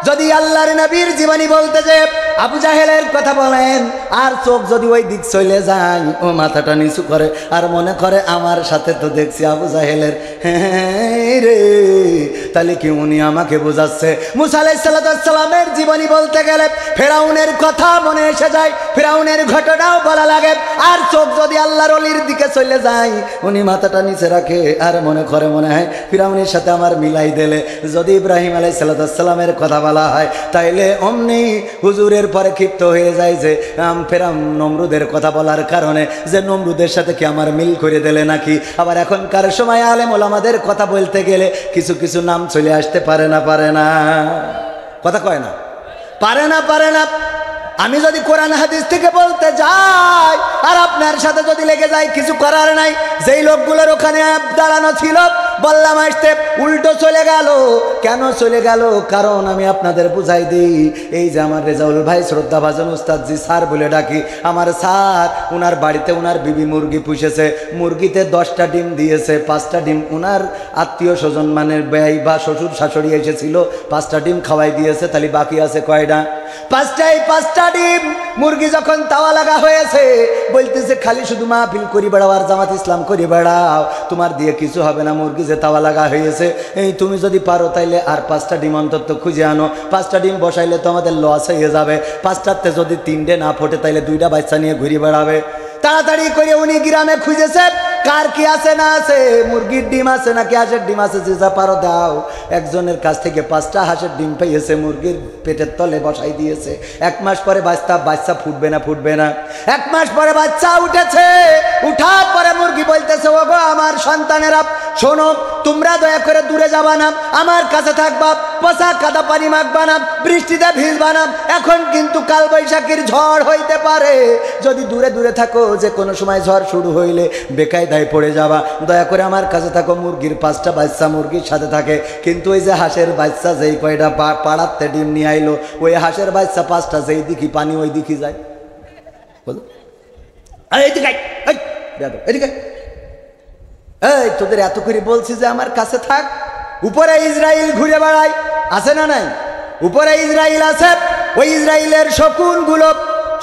যদি আল্লাহর নবীর জীবনী বলতে যে আবু জাহেলের কথা বলেন, আর চোখ যদি ওই দিক চলে যায়, ও মাথাটা নিচু করে আর মনে করে আমার সাথে তো দেখছি আবু জাহেলের, হ্যাঁ রে, তাহলে কি উনি আমাকে বোঝাচ্ছে? মুসা আলাইহিস সালামের জীবনী বলতে গেলে ফেরাউনের কথা মনে এসে যায়, ফেরাউনের ঘটনাও বলা লাগে, আর চোখ যদি আল্লাহর ওলির দিকে চলে যায়, উনি মাথাটা নিচে রাখে আর মনে করে মনে হয় ফেরাউনের সাথে আমার মিলাই দিলে। যদি ইব্রাহিম আলাইহিস সালামের কথা বলা হয়, তাইলে অমনি হুজুরের পরে ক্ষিপ্ত হয়ে যায় যে ফেরাউন নমরুদের কথা বলার কারণে, যে নমরুদের সাথে কি আমার মিল করে দিলে নাকি? আবার এখনকার সময় আলেম ওলামাদের কথা বলতে গেলে কিছু কিছু নাম চলে আসতে পারে না। কথা কয় না, পারে না। আমি যদি কোরআন হাদিস থেকে বলতে যাই আর আপনার সাথে যদি লেগে যায়, কিছু করার নাই। যেই লোকগুলোর ওখানে দাঁড়ানো ছিল বললাম আসতে, উল্টো চলে গেল। কেন চলে গেল? কারণ আমি আপনাদের বুঝাই দিই, এই যে আমার রেজাউল ভাই শ্রদ্ধাভাজন উস্তাদজি স্যার বলে ডাকি, আমার স্যার ওনার বাড়িতে ওনার বিবি মুরগি পুষেছে, মুরগিতে 10টা ডিম দিয়েছে, 5টা ডিম ওনার আত্মীয় স্বজন মানে ব্যয় বা শ্বশুর শাশুড়ি এসেছিল, 5টা ডিম খাওয়াই দিয়েছে, তাহলে বাকি আছে কয়টা? 5টাই। 5টা ডিম মুরগি যখন তাওয়া লাগা হয়েছে, বলতেছে খালি শুধু মাহফিল করি বেড়াও আর জামাত ইসলাম করি বেড়াও, তোমার দিয়ে কিছু হবে না। মুরগি যে তাওয়া লাগা হয়েছে, এই তুমি যদি পারো তাইলে আর 5টা ডিম অন্তত খুঁজে আনো। 5টা ডিম বসাইলে তো আমাদের লস হয়ে যাবে। 5টাতে যদি 3টে না ফোটে তাইলে 2টা বাচ্চা নিয়ে ঘুরে বেড়াবে। তাড়াতাড়ি করে উনি গ্রামে খুঁজেছে কার কি আছে না আছে, মুরগির ডিম আছে নাকি হাঁসের ডিম আছে, যে যা পারো দাও। একজনের কাছ থেকে 5টা হাঁসের ডিম পেয়েছে, মুরগির পেটের তলে বসাই দিয়েছে। 1 মাস পরে বাচ্চা ফুটবে না। 1 মাস পরে বাচ্চা উঠেছে। উঠার পরে মুরগি বলতেছে, ও গো আমার সন্তানেরা শোনো, তোমরা দয়া করে দূরে যাবা না, আমার কাছে থাকবা, পচা কাদা পানি মাখবা না, বৃষ্টিতে ভিজবা না। এখন কিন্তু কাল বৈশাখীর ঝড় হইতে পারে, যদি দূরে থাকো, যে কোনো সময় ঝড় শুরু হইলে বেকায়দায় পড়ে যাবা। দয়া করে আমার কাছে থাকো। মুরগির 5টা বাচ্চা মুরগির সাথে থাকে, কিন্তু ওই যে হাঁসের বাচ্চা যেই কয়টা পাড়াতে ডিম নিয়ে আইলো, ওই হাঁসের বাচ্চা 5টা যেই দিকে পানি ওই দিকে যায়। বলো এদিকে, এই তোদের এত করে বলছি যে আমার কাছে থাক। উপরে ইসরায়েল ঘুরে বেড়ায়, আছে না নাই? উপরে ইসরায়েল আছে, ওই ইসরায়েলের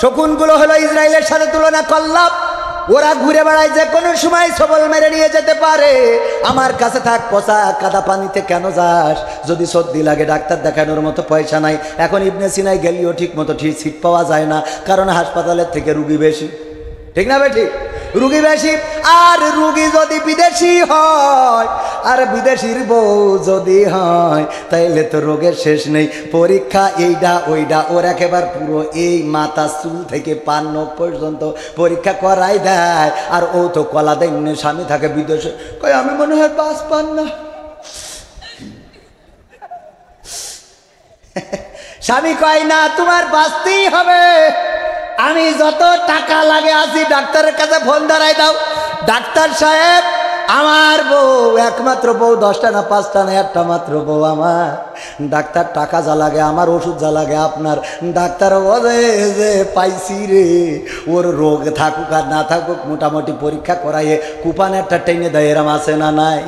শকুনগুলো হলো ইসরায়েলের সাথে তুলনা করলাম। ওরা ঘুরে বেড়ায়, যে কোনো সময় সবল মেরে নিয়ে যেতে পারে। আমার কাছে থাক, পচা কাদা পানিতে কেন যাস? যদি সর্দি লাগে ডাক্তার দেখানোর মতো পয়সা নাই। এখন ইবনে সিনায় গেলেও ঠিক মতো সিট পাওয়া যায় না, কারণ হাসপাতালের থেকে রুগী বেশি। ঠিক না বেঠিক? রুগী বেশি। আর রুগী যদি বিদেশি হয়, আর বিদেশির বউ যদি হয়, তাইলে তো রোগের শেষ নেই। পরীক্ষা এইটা ওইটা, ওর একেবারে পুরো এই মাথা চুল থেকে পান নখ পর্যন্ত পরীক্ষা করাই দেয়। আর ও তো কলা দেয়, স্বামী থাকে বিদেশে, কই আমি মনে হয় বাস পান না। স্বামী কয় না, তোমার বাঁচতেই হবে। আমি যত টাকা লাগে আসি, ডাক্তারের কাছে ফোন ধরাই দাও। ডাক্তার সাহেব, আমার বউ, একমাত্র বউ, 10টা না 5টা না, একটা মাত্র বউ আমার। ডাক্তার, টাকা যা লাগে আমার, ওষুধ যা লাগে আপনার। ডাক্তার বলে যে পাইছি রে, ওর রোগ থাকুক আর না থাকুক, মোটামুটি পরীক্ষা করাইয়ে কুপান একটা টেনে দেয়, এরম আছে না নাই?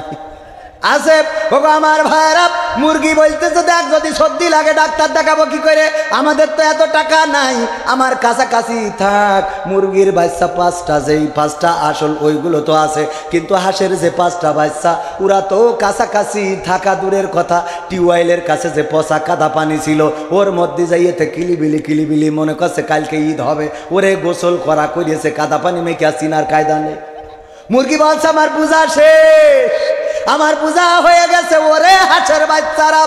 আছে। বাবা আমার ভাইরা, মুরগি বলতেছে দেখ, যদি সর্দি লাগে ডাক্তার দেখাবো কি করে? আমাদের তো এত টাকা নাই। আমার কাছাকাছি থাক, মুরগির বাচ্চা 5টা, যেই 5টা আসল ওইগুলো তো আছে, কিন্তু হাঁসের যে 5টা বাচ্চা, ওরা তো কাছাকাছি থাকা দূরের কথা। টিউবওয়েলের কাছে যে পচা কাদা পানি ছিল, ওর মধ্যে যাইয়েতে কিলিবিলি মনে করছে কালকে ঈদ হবে, ওরে গোসল করা করিয়েছে, কাদা পানি মেখে চিনার কায়দা নেই। মুরগি বলছে আমার পূজা শেষ, আমার পূজা হয়ে গেছে। ওরে হাঁসের বাচ্চারা,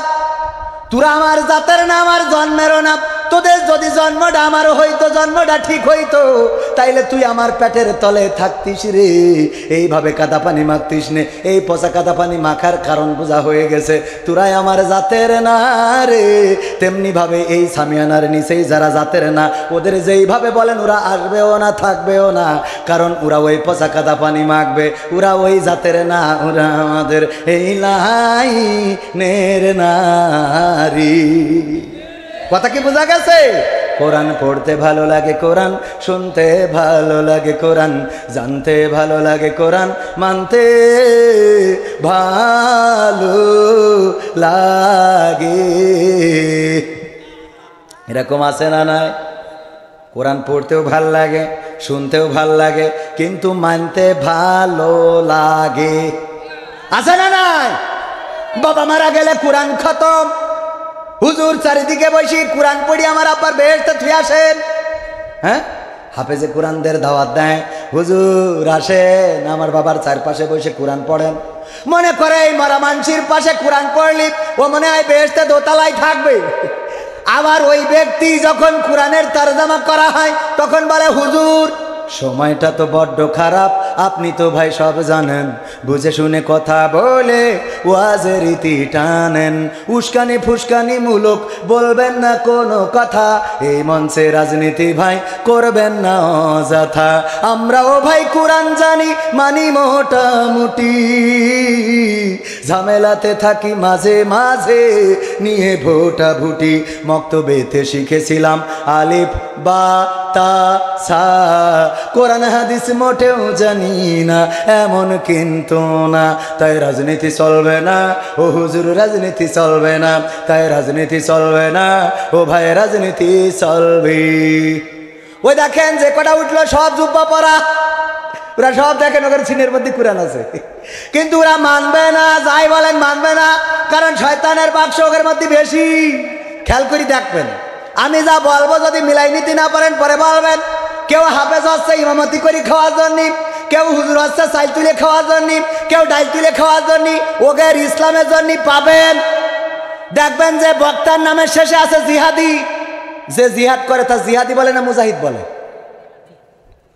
তোরা আমার জাতের না, আমার জন্মেরও না। তোদের যদি জন্মটা আমার হইতো, জন্মটা ঠিক হইতো, তাইলে তুই আমার পেটের তলে থাকতিস রে। এইভাবে কাদা পানি মাখতিস নে। এই পচা কাদা পানি মাখার কারণ বোঝা হয়ে গেছে, তোরাই আমার জাতের না রে। তেমনি ভাবে এই সামিয়ানার নিচেই যারা জাতের না, ওদের যেইভাবে বলেন ওরা আসবেও না, থাকবেও না, কারণ ওরা ওই পচা কাদা পানি মাখবে। ওরা ওই জাতের না, ওরা আমাদের এই লাইনের নারী। কথা কি বোঝা গেছে? কোরআন পড়তে ভালো লাগে, কোরআন শুনতে ভালো লাগে, কোরআন জানতে ভালো লাগে, কোরআন মানতে ভালো লাগে। এরকম আছে না নাই? কোরআন পড়তেও ভাল লাগে, শুনতেও ভাল লাগে, কিন্তু মানতে ভালো লাগে। আছে না নাই? বাবা মারা গেলে কোরআন খতম, হুজুর চারিদিকে বসি কোরআন পড়ি, আমার আব্বার বেহেশতে থুই আসেন। হ্যাঁ, হাফেজে কোরআনদের দাওয়াত দেয়, হুজুর আসেন আমার বাবার চারপাশে বসে কোরআন পড়েন। মনে করে এই মরা মানসির পাশে কোরআন পড়লি ও মনে হয় বেহেশতে দোতলায় থাকবে। আবার ওই ব্যক্তি যখন কোরআনের তরজমা করা হয়, তখন বলে হুজুর সময়টা তো বড্ড খারাপ, আপনি তো ভাই সব জানেন, বুঝে শুনে কথা বলে ওয়াজের রীতি টানেন, উস্কানি ফুসকানি মূলক বলবেন না কোনো কথা, এই মঞ্চে রাজনীতি ভাই করবেন না অযথা। আমরাও ভাই কোরআন জানি, মানি মোটামুটি, ঝামেলাতে থাকি মাঝে মাঝে নিয়ে ভোটা ভুটি। মক্তবেতে শিখেছিলাম আলিফ বা তা সা, কোরআন হাদিস মোটেও জানি না, এমন কিন্তু না। তাই রাজনীতি চলবে না ও হুজুর, রাজনীতি চলবে না, তাই রাজনীতি চলবে না ও ভাই, রাজনীতি চলবে। ওই দেখেন যে কটা উঠলো সব জুব্বা পরা, ওরা সব দেখেন ওখানে সিনের মধ্যে কোরআন আছে, কিন্তু ওরা মানবে না, যাই বলেন মানবে না, কারণ শয়তানের বাক্স ওদের মধ্যে বেশি। খেয়াল করে দেখবেন, আমি যা বলবো যদি মিলাই নিতে না পারেন পরে বলবেন। কেউ হাফেজ হচ্ছে ইমামতি করে খাওয়ার জন্য, কেউ হুজুর হচ্ছে চাল তুলে খাওয়ার জন্য, কেউ ডাইল তুলে খাওয়ার জন্য, ওগের ইসলামের জন্য পাবেন। দেখবেন যে বক্তার নামের শেষে আছে জিহাদি, যে জিহাদ করে তা জিহাদি বলে না মুজাহিদ বলে?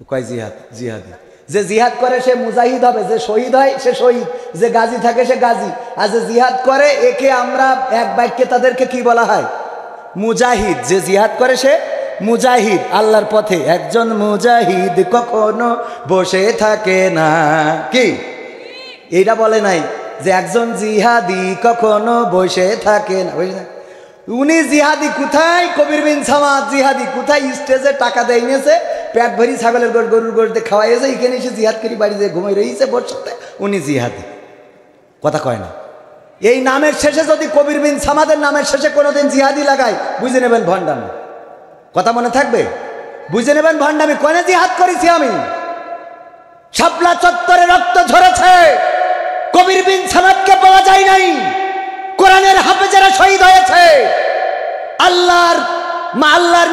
কয় জিহাদ, জিহাদি। যে জিহাদ করে সে মুজাহিদ হবে, যে শহীদ হয় সে শহীদ, যে গাজী থাকে সে গাজী। আর যে জিহাদ করে একে আমরা এক বাক্যে তাদেরকে কি বলা হয়? মুজাহিদ। যে জিহাদ করে সে মুজাহিদ, আল্লাহর পথে একজন মুজাহিদ কখনো বসে থাকে না। কি এইটা বলে নাই যে একজন জিহাদি কখনো বসে থাকে না? উনি জিহাদি কোথায়? কবির বিন সামাদ জিহাদি কোথায়? স্টেজে টাকা দেয় নিয়েছে, পেট ভরি ছাগলের গোড় গরুর গোড়তে খাওয়াইছে, এখানে এসে জিহাদ করি বাড়ি যে ঘুমাই রয়েছে বসতে, উনি জিহাদি। কথা কয় না। এই নামের শেষে যদি কবির বিন সামাদের নামের শেষে কোনোদিন জিহাদি লাগায়, বুঝে নেবেন ভণ্ডামি। কথা মনে থাকবে? বুঝে নেবেন ভণ্ডামি কোনে জিহাদ করেছি আমি। শাপলা চত্বরে রক্ত ঝরেছে, কবির বিন সামাদকে পাওয়া যায় নাই। কোরআনের হাফেজেরা শহীদ হয়েছে, আল্লাহর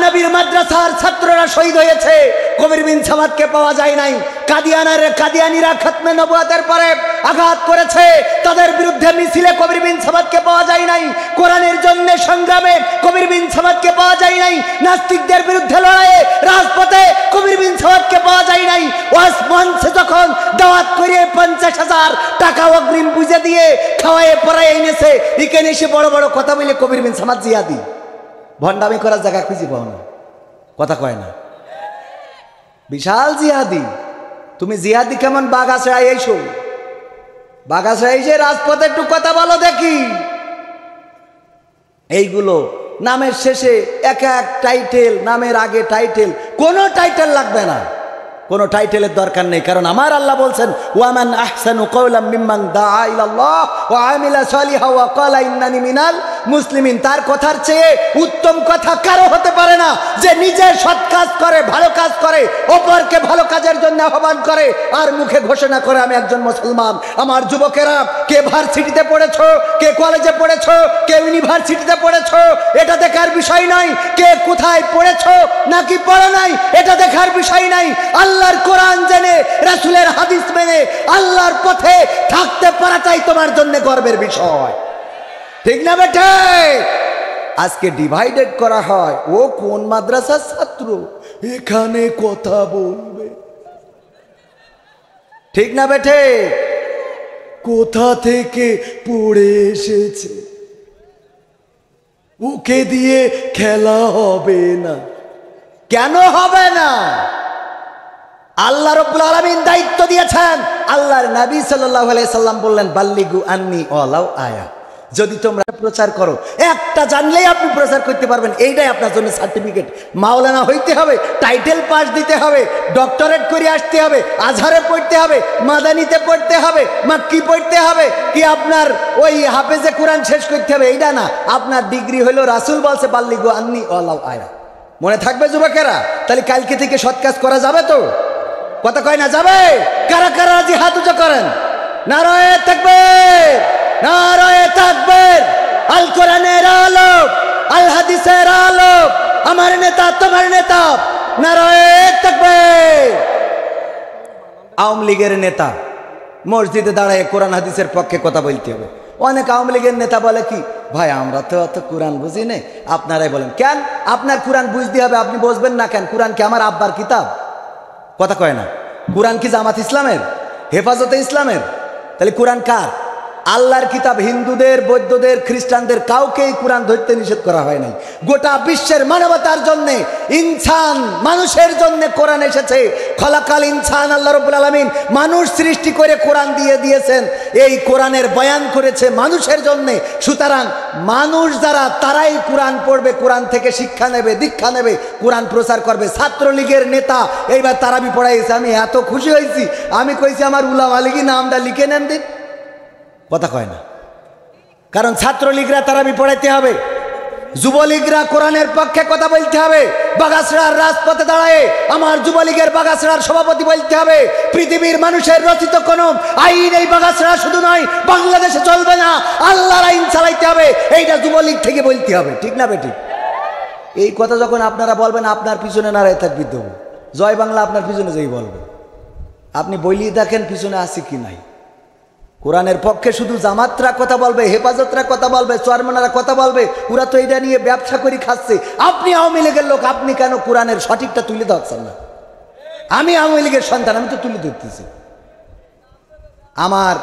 নবীর মাদ্রাসার ছাত্ররা শহীদ হয়েছে, কবির বিন সামাদকে পাওয়া যায় নাই। কাদিয়ানীরা খতমে নবুয়তের পরে আঘাত করেছে, তাদের বিরুদ্ধে মিছিলে কবির বিন সামাদকে পাওয়া যায় নাই। কোরআনের জন্য সংগ্রামে কবির বিন সামাদকে পাওয়া যায় নাই। নাস্তিকদের বিরুদ্ধে লড়াইয়ে রাজপথে কবির বিন সামাদকে পাওয়া যায় নাই। ওয়াজ মঞ্চে যখন দাওয়াত করে 50,000 টাকা অগ্রিম বুঝে দিয়ে খাওয়ায়ে পড়ায় এনেছে, এখানে এসে বড় বড় কথা বলে কবির বিন সামাদ জিহাদি। ভণ্ডামি করার জায়গা খুঁজে পাও না, কথা কয় না। বিশাল জিহাদি। তুমি জিহাদি কেমন বাগাছড়ায় এইসো, বাগাছড়ায় এসে রাজপথে একটু কথা বলো দেখি। এইগুলো নামের শেষে এক এক টাইটেল, নামের আগে টাইটেল, কোনো টাইটেল লাগবে না, কোনো টাইটেলের দরকার নেই। কারণ আমার আল্লাহ বলছেন, ওয়ামান আহসানু কাওলাম মিম্মান দাআ ইলাল্লাহ ওয়া আমিলা সালিহা ওয়া ক্বালা ইন্নানি মিনাল মুসলিমিন। তার কথার চেয়ে উত্তম কথা কারো হতে পারে না, যে নিজে সৎ কাজ করে, ভালো কাজ করে, অপরকে ভালো কাজের জন্য আহ্বান করে, আর মুখে ঘোষণা করে আমি একজন মুসলমান। আমার যুবকেরা, কে ভার্সিটিতে পড়েছো, কে কলেজে পড়েছো, কে ইউনিভার্সিটিতে পড়েছো, এটা দেখার বিষয় নয়। কে কোথায় পড়েছো নাকি পড়ো নাই, এটা দেখার বিষয় নাই। আল্লাহর কোরআন জেনে, রাসূলের হাদিস মেনে আল্লাহর পথে থাকতে পারাটাই তোমার জন্য গর্বের বিষয়, ঠিক না বেটে? আজকে ডিভাইডেড করা হয়, ও কোন মাদ্রাসার ছাত্র, এখানে কথা বলবে, ঠিক না বেটে? কোথা থেকে পড়ে এসেছে, ওকে দিয়ে খেলা হবে না। কেন হবে না? আল্লাহ রাব্বুল আলামিন দায়িত্ব দিয়েছেন। আল্লাহর নবী সাল্লাল্লাহু আলাইহি সাল্লাম বললেন, বাল্লিগু আন্নি ওয়ালাউ আয়া। যদি তোমরা প্রচার করো, একটা জানলেই আপনি প্রচার করতে পারবেন, এইটাই আপনার জন্য সার্টিফিকেট। মাওলানা হইতে হবে, টাইটেল পাস দিতে হবে, ডক্টরেট করে আসতে হবে, আজহারে পড়তে হবে, মাদানিতে পড়তে হবে, মাক্কি পড়তে হবে, কি আপনার ওই হাফেজে কোরআন শেষ করতে হবে, এইটা না। আপনার ডিগ্রি হলো, রাসূল বলছে বাল্লিগু আন্নি ওয়ালাউ আয়া। মনে থাকবে যুবকেরা? তাহলে কালকে থেকে সৎ কাজ করা যাবে তো? কথা কয় না যাবে? কারা কারা রাজি হাত উঁচু করেন। নারায়ে তাকবীর, নারায়ে তাকবীর। আল কোরআনের আলো, আল হাদিসের আলো, আমার নেতা তোমার নেতা, নারায়ে তাকবীর। আওয়ামী লীগের নেতা মসজিদে দাঁড়ায় কোরআন হাদিসের পক্ষে কথা বলতে হবে। অনেক আওয়ামী লীগের নেতা বলে কি, ভাই আমরা তো অত কোরআন বুঝি না, আপনারাই বলেন। কেন আপনার কোরআন বুঝতে হবে? আপনি বুঝবেন না কেন? কোরআন কি আমার আব্বার কিতাব? কথা কয় না। কোরআন কি জামাত ইসলামের, হেফাজতে ইসলামের? তাহলে কোরআন কার? আল্লাহর কিতাব। হিন্দুদের, বৌদ্ধদের, খ্রিস্টানদের কাউকেই কোরআন ধরতে নিষেধ করা হয় নাই। গোটা বিশ্বের মানবতার জন্য, ইনসান মানুষের জন্য কোরআন এসেছে। খলাকাল ইনসান, আল্লাহ রাব্বুল আলামিন মানুষ সৃষ্টি করে কোরআন দিয়ে দিয়েছেন। এই কোরআনের বয়ান করেছে মানুষের জন্য। সুতরাং মানুষ যারা, তারাই কোরআন পড়বে, কোরআন থেকে শিক্ষা নেবে, দীক্ষা নেবে, কোরআন প্রচার করবে। ছাত্রলীগের নেতা এইবার তারাবি পড়াইছে, আমি এত খুশি হয়েছি। আমি কইছি আমার উলামা লীগি নামটা লিখে নেন দিন। কথা কয় না। কারণ ছাত্রলীগরা তারাবি পড়াইতে হবে, যুবলীগরা কোরআনের পক্ষে কথা বলতে হবে। বাগাছড়ার রাজপথে দাঁড়ায় আমার যুবলীগের বাগাছড়ার সভাপতি বলতে হবে, পৃথিবীর মানুষের রচিত কোন আইন এই বাগাছড়া শুধু নয়, বাংলাদেশে চলবে না, আল্লাহর আইন চালাইতে হবে, এইটা যুবলীগ থেকে বলতে হবে, ঠিক না বেটি? এই কথা যখন আপনারা বলবেন, আপনার পিছনে নারায় থাকবি দেবো, জয় বাংলা আপনার পিছনে যেই বলবে। আপনি বইলিয়ে দেখেন পিছনে আছে কি নাই। কোরআনের পক্ষে শুধু জামাতরা কথা বলবে, হেফাজতরা কথা বলবে, চরমনারা কথা বলবে, ওরা তো এটা নিয়ে ব্যবসা করে খাচ্ছে। আপনি আওয়ামী লীগের লোক, আপনি কেন কোরআনের সঠিকটা তুলে ধরছেন না? আমি আওয়ামী লীগের সন্তান, আমি তো তুলে ধরতেছি। আমার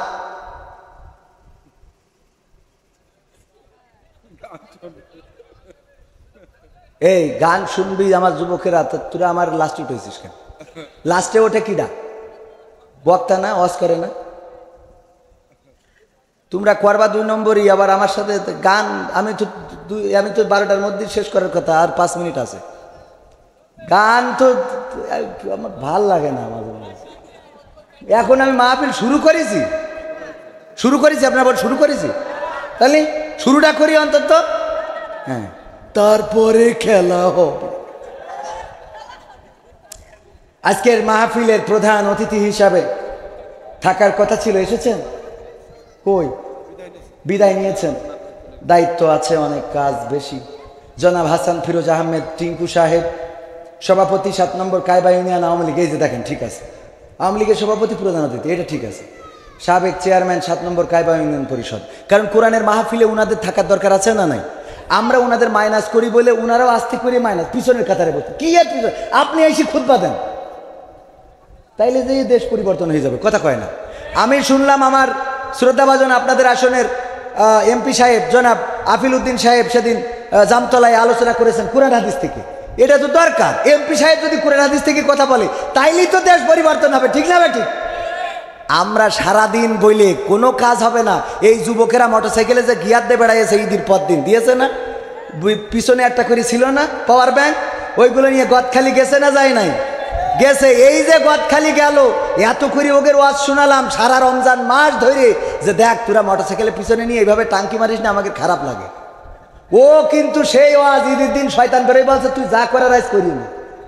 এই গান শুনবি আমার যুবকেরা, তোরা আমার লাস্টে উঠেছিস কেন? লাস্টে ওঠে কিডা? বক্তা না, ওয়াজ করে না? তোমরা করবা 2 নম্বরই, আবার আমার সাথে গান। আমি তো 12টার মধ্যে শেষ করার কথা, আর 5 মিনিট আছে। গান তো আমার ভাল লাগে না মাঝে মাঝে। এখন আমি মাহফিল শুরু করেছি, আপনার বল শুরু করেছি, তাহলে শুরুটা করি অন্তত। হ্যাঁ, তারপরে খেলা হবে। আজকের মাহফিলের প্রধান অতিথি হিসাবে থাকার কথা ছিল, এসেছেন? কই? বিদায় নিয়েছেন। দায়িত্ব আছে, অনেক কাজ বেশি। জনাব হাসান ফিরোজ আহমেদ টিঙ্কু সাহেব, সভাপতি 7 নম্বর কায়বা ইউনিয়ন আওয়ামী লীগ। এই যে দেখেন, ঠিক আছে, আওয়ামী লীগের সভাপতি প্রধান অতিথি, এটা ঠিক আছে। সাবেক চেয়ারম্যান 7 নম্বর কায়বা ইউনিয়ন পরিষদ। কারণ কোরআনের মাহফিলে উনাদের থাকার দরকার আছে না নাই? আমরা উনাদের মাইনাস করি বলে উনারাও আস্তে করে মাইনাস, পিছনের কাতারে বলতে কি আর পিছনে, আপনি এসে খুতবা দেন, তাইলে যে দেশ পরিবর্তন হয়ে যাবে। কথা কয় না। আমি শুনলাম আমার শ্রদ্ধাভাজন আপনাদের আসনের এমপি সাহেব জনাব আফিল উদ্দিন সাহেব সেদিন জামতলায় আলোচনা করেছেন কোরআন হাদিস থেকে। এটা তো দরকার, এমপি সাহেব যদি কোরআন হাদিস থেকে কথা বলে তাইলেই তো দেশ পরিবর্তন হবে, ঠিক না ঠিক? আমরা সারাদিন বইলে কোনো কাজ হবে না। এই যুবকেরা মোটরসাইকেলে যে গিয়ার দিয়ে বেড়াইছে ঈদের পর দিন, দিয়েছে না? পিছনে একটা করে ছিল না পাওয়ার ব্যাংক, ওইগুলো নিয়ে গদখালি গেছে না যায় নাই? গেছে। এই যে গদখালি গেল, এত করে ওদের ওয়াজ শোনালাম সারা রমজান মাস ধরে, যে দেখ তোরা মোটরসাইকেলের পিছনে নিয়ে এইভাবে টাঙ্কি মারিস না, আমাকে খারাপ লাগে। ও কিন্তু সেই ওয়াজ ঈদের দিন শয়তান করে বলছে তুই যা করার আজ করি না,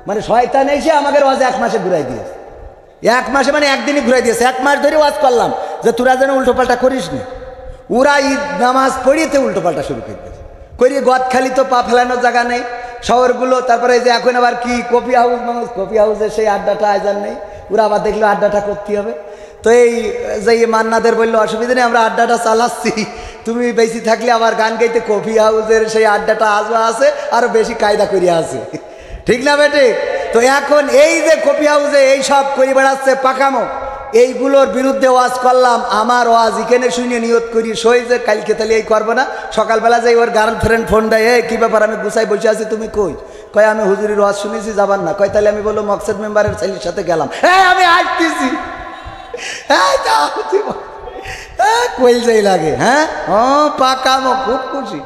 মানে শয়তান এসে আমাদের ওয়াজ 1 মাসে ঘুরাই দিয়েছে। 1 মাসে মানে একদিনই ঘুরাই দিয়েছে। 1 মাস ধরে ওয়াজ করলাম যে তোরা যেন উল্টোপাল্টা করিস না। ওরা ঈদ নামাজ পড়িতে উল্টোপাল্টা শুরু করে দিয়েছে। করিয়ে গদখালি তো পা ফেলানোর জায়গা নেই শহরগুলো। তারপরে এই যে এখন আবার কি কফি হাউস মানুষ, কফি হাউসে সেই আড্ডাটা আয়োজন নেই। ওরা আবার দেখলো আড্ডাটা করতে হবে। তো এই যে মান্নাদের বললো অসুবিধা নেই, আমরা আড্ডাটা চালাচ্ছি, তুমি বেশি থাকলে আবার গান গাইতে কফি হাউসের সেই আড্ডাটা আসবা আছে, আরো বেশি কায়দা করিয়া আছে, ঠিক না বেটে? তো এখন এই যে কফি হাউসে এই সব করে বেড়াচ্ছে পাকামো, এইগুলোর বিরুদ্ধে ওয়াজ করলাম। আমার ওয়াজ এখানে শুনে নিয়ত করি সই যে কালকে তাহলে এই করবো না। সকালবেলা যাই ওর গার্লফ্রেন্ড ফোন দেয়, কি ব্যাপার, আমি গুছাই বসে আছি, তুমি কই? কয় আমি হুজুরির ওয়াজ শুনেছি, যাবার না। কয় তাহলে আমি বললো মকসেদ মেম্বারের ছেলের সাথে গেলাম। হ্যাঁ আমি আসতেছি, কই যাই লাগে। হ্যাঁ পাকামো, খুব খুশি।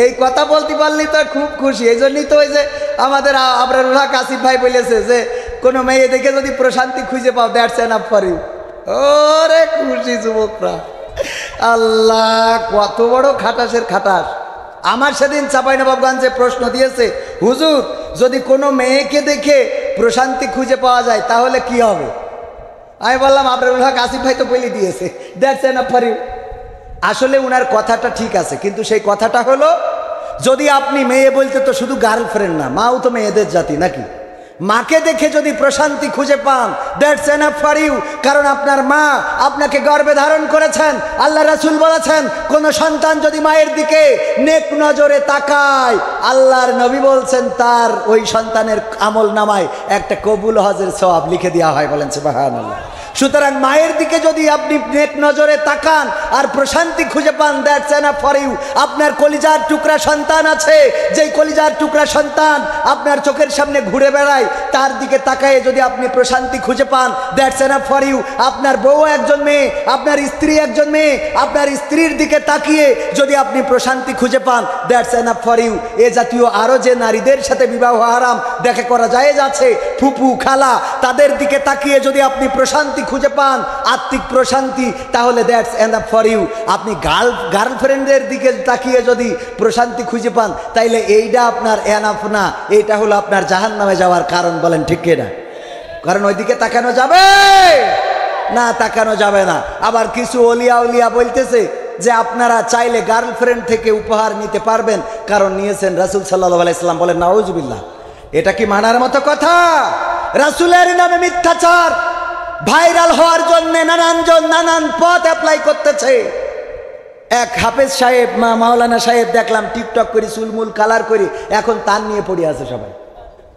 এই কথা বলতে পারলি তো খুব খুশি। এই জন্যই তো ওই যে আমাদের আবরারুল হক আসিফ ভাই বলেছে যে কোনো মেয়ে দেখে যদি প্রশান্তি খুঁজে পাও, দ্যাটস এনাফ ফর ইউ। ওরে খুশি যুবকরা, আল্লাহ কত বড় খাটাসের খাটাস। আমার সেদিন চাঁপাইনবাবগঞ্জে প্রশ্ন দিয়েছে, হুজুর যদি কোনো মেয়েকে দেখে প্রশান্তি খুঁজে পাওয়া যায় তাহলে কি হবে? আমি বললাম আবরারুল হক আসিফ ভাই তো বলে দিয়েছে, দ্যাটস এনাফ ফর ইউ। আসলে উনার কথাটা ঠিক আছে, কিন্তু সেই কথাটা হলো যদি আপনি মেয়ে বলতে তো শুধু গার্লফ্রেন্ড না, মাও তো মেয়েদের জাতি নাকি? মাকে দেখে যদি প্রশান্তি খুঁজে পান, দ্যাটস এনাফ ফর ইউ। কারণ আপনার মা আপনাকে গর্ভে ধারণ করেছেন। আল্লাহ রাসূল বলেছেন কোন সন্তান যদি মায়ের দিকে নেক নজরে তাকায়, আল্লাহর নবী বলছেন তার ওই সন্তানের আমল নামায় একটা কবুল হজের সওয়াব লিখে দেওয়া হয়। বলেন সুবহানাল্লাহ। সুতরাং মায়ের দিকে যদি আপনি নেক নজরে তাকান আর প্রশান্তি খুঁজে পান, দ্যাটস এনাফ ফর ইউ। আপনার কলিজার টুকরা সন্তান আছে, যেই কলিজার টুকরা সন্তান আপনার চোখের সামনে ঘুরে বেড়ায়, তার দিকে তাকায়ে যদি আপনি প্রশান্তি খুঁজে পান, দ্যাটস এনাফ ফর ইউ। আপনার বউ একজন মেয়ে, আপনার স্ত্রী একজন মেয়ে, আপনার স্ত্রীর দিকে তাকিয়ে যদি আপনি প্রশান্তি খুঁজে পান, দ্যাটস এনাফ ফর ইউ। এ জাতীয় আরও যে নারীদের সাথে বিবাহ হারাম, দেখা করা জায়েজ আছে, ফুপু খালা, তাদের দিকে তাকিয়ে যদি আপনি প্রশান্তি খুঁজে পান, আত্মিক প্রশান্তি, তাহলে দ্যাটস এনাফ ফর ইউ। আপনি গার্লফ্রেন্ডের দিকে তাকিয়ে যদি প্রশান্তি খুঁজে পান, তাইলে এইটা আপনার এনাফ না, এইটা হলো আপনার জাহান্নামে যাওয়ার কারণ। বলেন ঠিক কিনা? কারণ ওইদিকে তাকানো যাবে না, তাকানো যাবে না। আবার কিছু অলিয়া উলিয়া বলতেছে যে আপনারা চাইলে গার্লফ্রেন্ড থেকে উপহার নিতে পারবেন, কারণ নিয়েছেন রাসূল সাল্লাল্লাহু আলাইহি সাল্লাম। বলেন নাউজুবিল্লাহ। এটা কি মানার মতো কথা? রাসূলের নামে মিথ্যাচার ভাইরাল হওয়ার জন্য নানানজন নানান পথ অ্যাপ্লাই করতেছে। এক হাফেজ সাহেব, মাওলানা সাহেব দেখলাম টিকটক করে চুলমুল কালার করে এখন তার নিয়ে পড়ে আছে। সবাই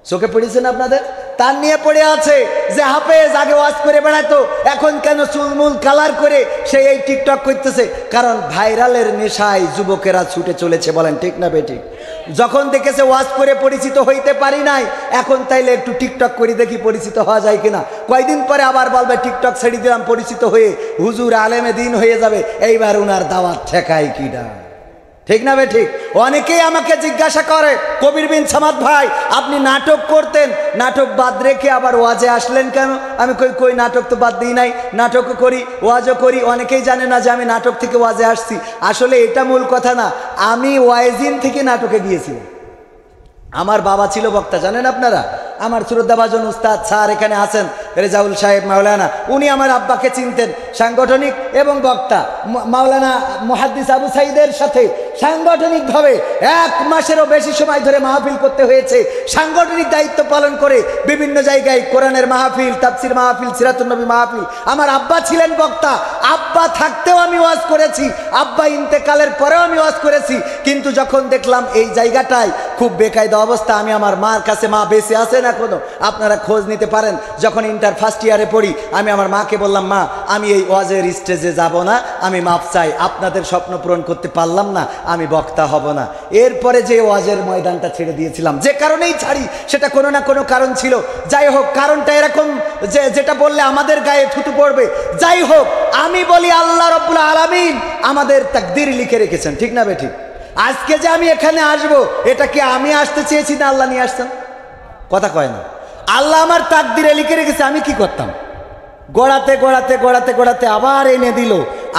চোখে পড়েছেন আপনাদের? তার নিয়ে পড়ে আছে যে হাফেজ আগে ওয়াজ করে বেড়াতো, এখন কেন চুলমুল কালার করে সে এই টিকটক করতেছে? কারণ ভাইরালের নেশায় যুবকেরা ছুটে চলেছে। বলেন ঠিক না বেঠিক? যখন দেখেছে ওয়াজ করে পরিচিত হইতে পারি নাই, এখন তাইলে একটু টিকটক করে দেখি পরিচিত হওয়া যায় কিনা। কয়দিন পরে আবার বলবে টিকটক ছেড়ে দিলাম, পরিচিত হয়ে হুজুর আলেমে দিন হয়ে যাবে। এইবার উনার দাওয়াত ঠেকায় কিনা? ঠিক না বে ঠিক? অনেকেই আমাকে জিজ্ঞাসা করে, কবির বিন সামাদ ভাই আপনি নাটক করতেন, নাটক বাদ রেখে আবার ওয়াজে আসলেন কেন? আমি কই নাটক তো বাদ দিই নাই, নাটকও করি ওয়াজও করি। অনেকেই জানে না যে আমি নাটক থেকে ওয়াজে আসছি। আসলে এটা মূল কথা না, আমি ওয়াইজিন থেকে নাটকে গিয়েছিলাম। আমার বাবা ছিল বক্তা, জানেন আপনারা? আমার শ্রদ্ধাভাজন উস্তাদ স্যার এখানে আছেন, রেজাউল সাহেব মাওলানা, উনি আমার আব্বাকে চিনতেন। সাংগঠনিক এবং বক্তা মাওলানা মুহাদ্দিস আবু সাইদের সাথে সাংগঠনিকভাবে 1 মাসেরও বেশি সময় ধরে মাহফিল করতে হয়েছে। সাংগঠনিক দায়িত্ব পালন করে বিভিন্ন জায়গায় কোরআনের মাহফিল, তাফসির মাহফিল, সিরাতুন নবী মাহফিল। আমার আব্বা ছিলেন বক্তা, আব্বা থাকতেও আমি ওয়াজ করেছি, আব্বা ইন্তেকালের পরেও আমি ওয়াজ করেছি। কিন্তু যখন দেখলাম এই জায়গাটায় খুব বেকায়দা অবস্থা, আমি আমার মার কাছে, মা বেঁচে আছে না কোনো, আপনারা খোঁজ নিতে পারেন। যখন ইন্টার ফার্স্ট ইয়ারে পড়ি, আমি আমার মাকে বললাম, মা আমি এই ওয়াজের স্টেজে যাব না, আমি মাপ চাই, আপনাদের স্বপ্ন পূরণ করতে পারলাম না, আমি বক্তা হব না। এরপরে যে ওয়াজের ময়দানটা ছেড়ে দিয়েছিলাম, যে কারণেই ছাড়ি সেটা কোনো না কোনো কারণ ছিল। যাই হোক, কারণটা এরকম যে যেটা বললে আমাদের গায়ে থুতু পড়বে। যাই হোক, আমি বলি আল্লাহ রাব্বুল আলামিন আমাদের তাকদীর লিখে রেখেছেন, ঠিক না বেঠিক? আজকে যে আমি এখানে আসব, এটা কি আমি আসতে চেয়েছি না আল্লাহ নিয়ে আসতেন? কথা কয় না। আল্লাহ আমার তাকদীরে লিখে রেখেছে, আমি কি করতাম? গড়াতে গড়াতে গড়াতে গড়াতে আবার এনে দিল।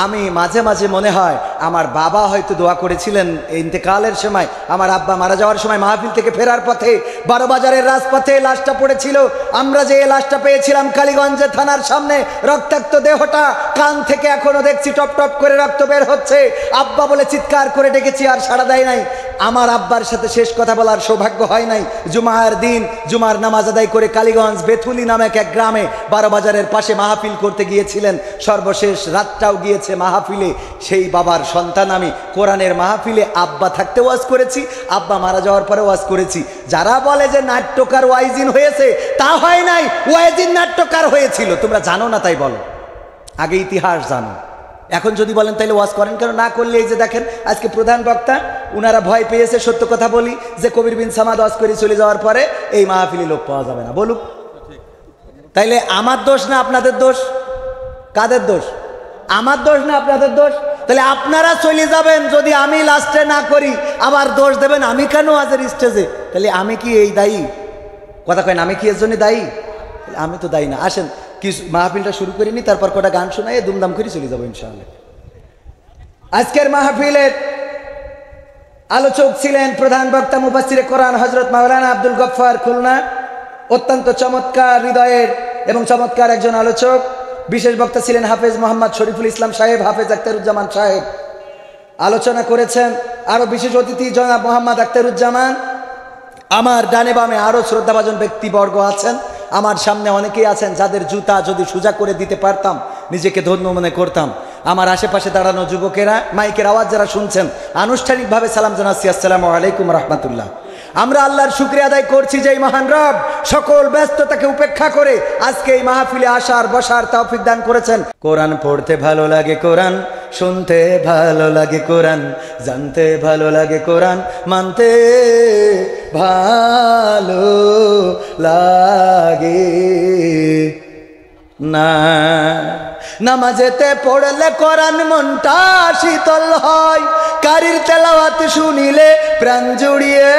আমি মাঝে মাঝে মনে হয় আমার বাবা হয়তো দোয়া করেছিলেন ইন্তেকালের সময়, আমার আব্বা মারা যাওয়ার সময় মাহফিল থেকে ফেরার পথে 12 বাজারের রাজপথে লাশটা পড়েছিল। আমরা যে লাশটা পেয়েছিলাম কালীগঞ্জে থানার সামনে, রক্তাক্ত দেহটা, কান থেকে এখনো দেখছি টপ টপ করে রক্ত বের হচ্ছে। আব্বা বলে চিৎকার করে ডেকেছি, আর সাড়া দেয় নাই। আমার আব্বার সাথে শেষ কথা বলার সৌভাগ্য হয় নাই। জুমার দিন জুমার নামাজ আদায় করে কালীগঞ্জ বেথুলি নামে এক গ্রামে 12 বাজারের পাশে মাহফিল করতে গিয়েছিলেন। সর্বশেষ রাতটাও গিয়েছে মাহফিলে। সেই বাবার সন্তান আমি, কোরআনের মাহফিলে আব্বা থাকতে ওয়াজ করেছি, আব্বা মারা যাওয়ার পরে ওয়াজ করেছি। যারা বলে যে নাট্যকার ওয়াইজিন হয়েছে, তা হয় নাই, ওয়াইজিন নাট্যকার হয়েছিল। তোমরা জানো না তাই বলো, আগে ইতিহাস জানো। এখন যদি বলেন তাইলে ওয়াজ করেন কেন? না করলে এই যে দেখেন আজকে প্রধান বক্তা, উনারা ভয় পেয়েছে, সত্য কথা বলি, যে কবির বিন সামাদ ওয়াজ করে চলে যাওয়ার পরে এই মাহফিলে লোক পাওয়া যাবে না। বলুক, তাইলে আমার দোষ না আপনাদের দোষ? কাদের দোষ? আমার দোষ না আপনাদের দোষ? তাহলে আপনারা চলে যাবেন যদি আমি লাস্টে না করি, আবার দোষ দেবেন আমি কেন ওয়াজের স্টেজে। তাহলে আমি কি এই দায়ী? কথা কয় না, আমি কি এর জন্য দায়ী? আমি তো দায়ী না। আসেন কিছু মাহফিলটা শুরু করিনি, তারপর কটা গান শোনাই দুমদাম করে চলে যাবো ইনশাআল্লাহ। আজকের মাহফিলের আলোচক ছিলেন প্রধান বক্তা মুফাসসিরে কোরআন হযরত মাওলানা আব্দুল গফফার খুলনা। অত্যন্ত চমৎকার হৃদয়ের এবং চমৎকার একজন আলোচক। বিশেষ বক্তা ছিলেন হাফেজ মোহাম্মদ শরীফুল ইসলাম সাহেব, হাফেজ আখতারুজ্জামান সাহেব আলোচনা করেছেন। আরো বিশেষ অতিথি জনাব মোহাম্মদ আখতারুজ্জামান। আমার ডানে বামে আরো শ্রদ্ধাভাজন ব্যক্তিবর্গ আছেন, আমার সামনে অনেকেই আছেন যাদের জুতা যদি সোজা করে দিতে পারতাম নিজেকে ধন্য মনে করতাম। আমার আশেপাশে দাঁড়ানো যুবকেরা, মাইকের আওয়াজ যারা শুনছেন, আনুষ্ঠানিকভাবে সালাম জানাচ্ছি, আসসালামু আলাইকুম রাহমাতুল্লাহ। আমরা আল্লাহর শুকরিয়া আদায় করছি যে এই মহান রব সকল ব্যস্ততাকে উপেক্ষা করে আজকে এই মাহফিলে আসার বসার তৌফিক দান করেছেন। কোরআন পড়তে ভালো লাগে, কোরআন শুনতে ভালো লাগে, কোরআন জানতে ভালো লাগে, কোরআন মানতে ভালো লাগে না। নামাজেতে পড়লে কোরআন মনটা শীতল হয়, কারির তেলাওয়াত শুনিলে প্রাণ জুড়িয়ে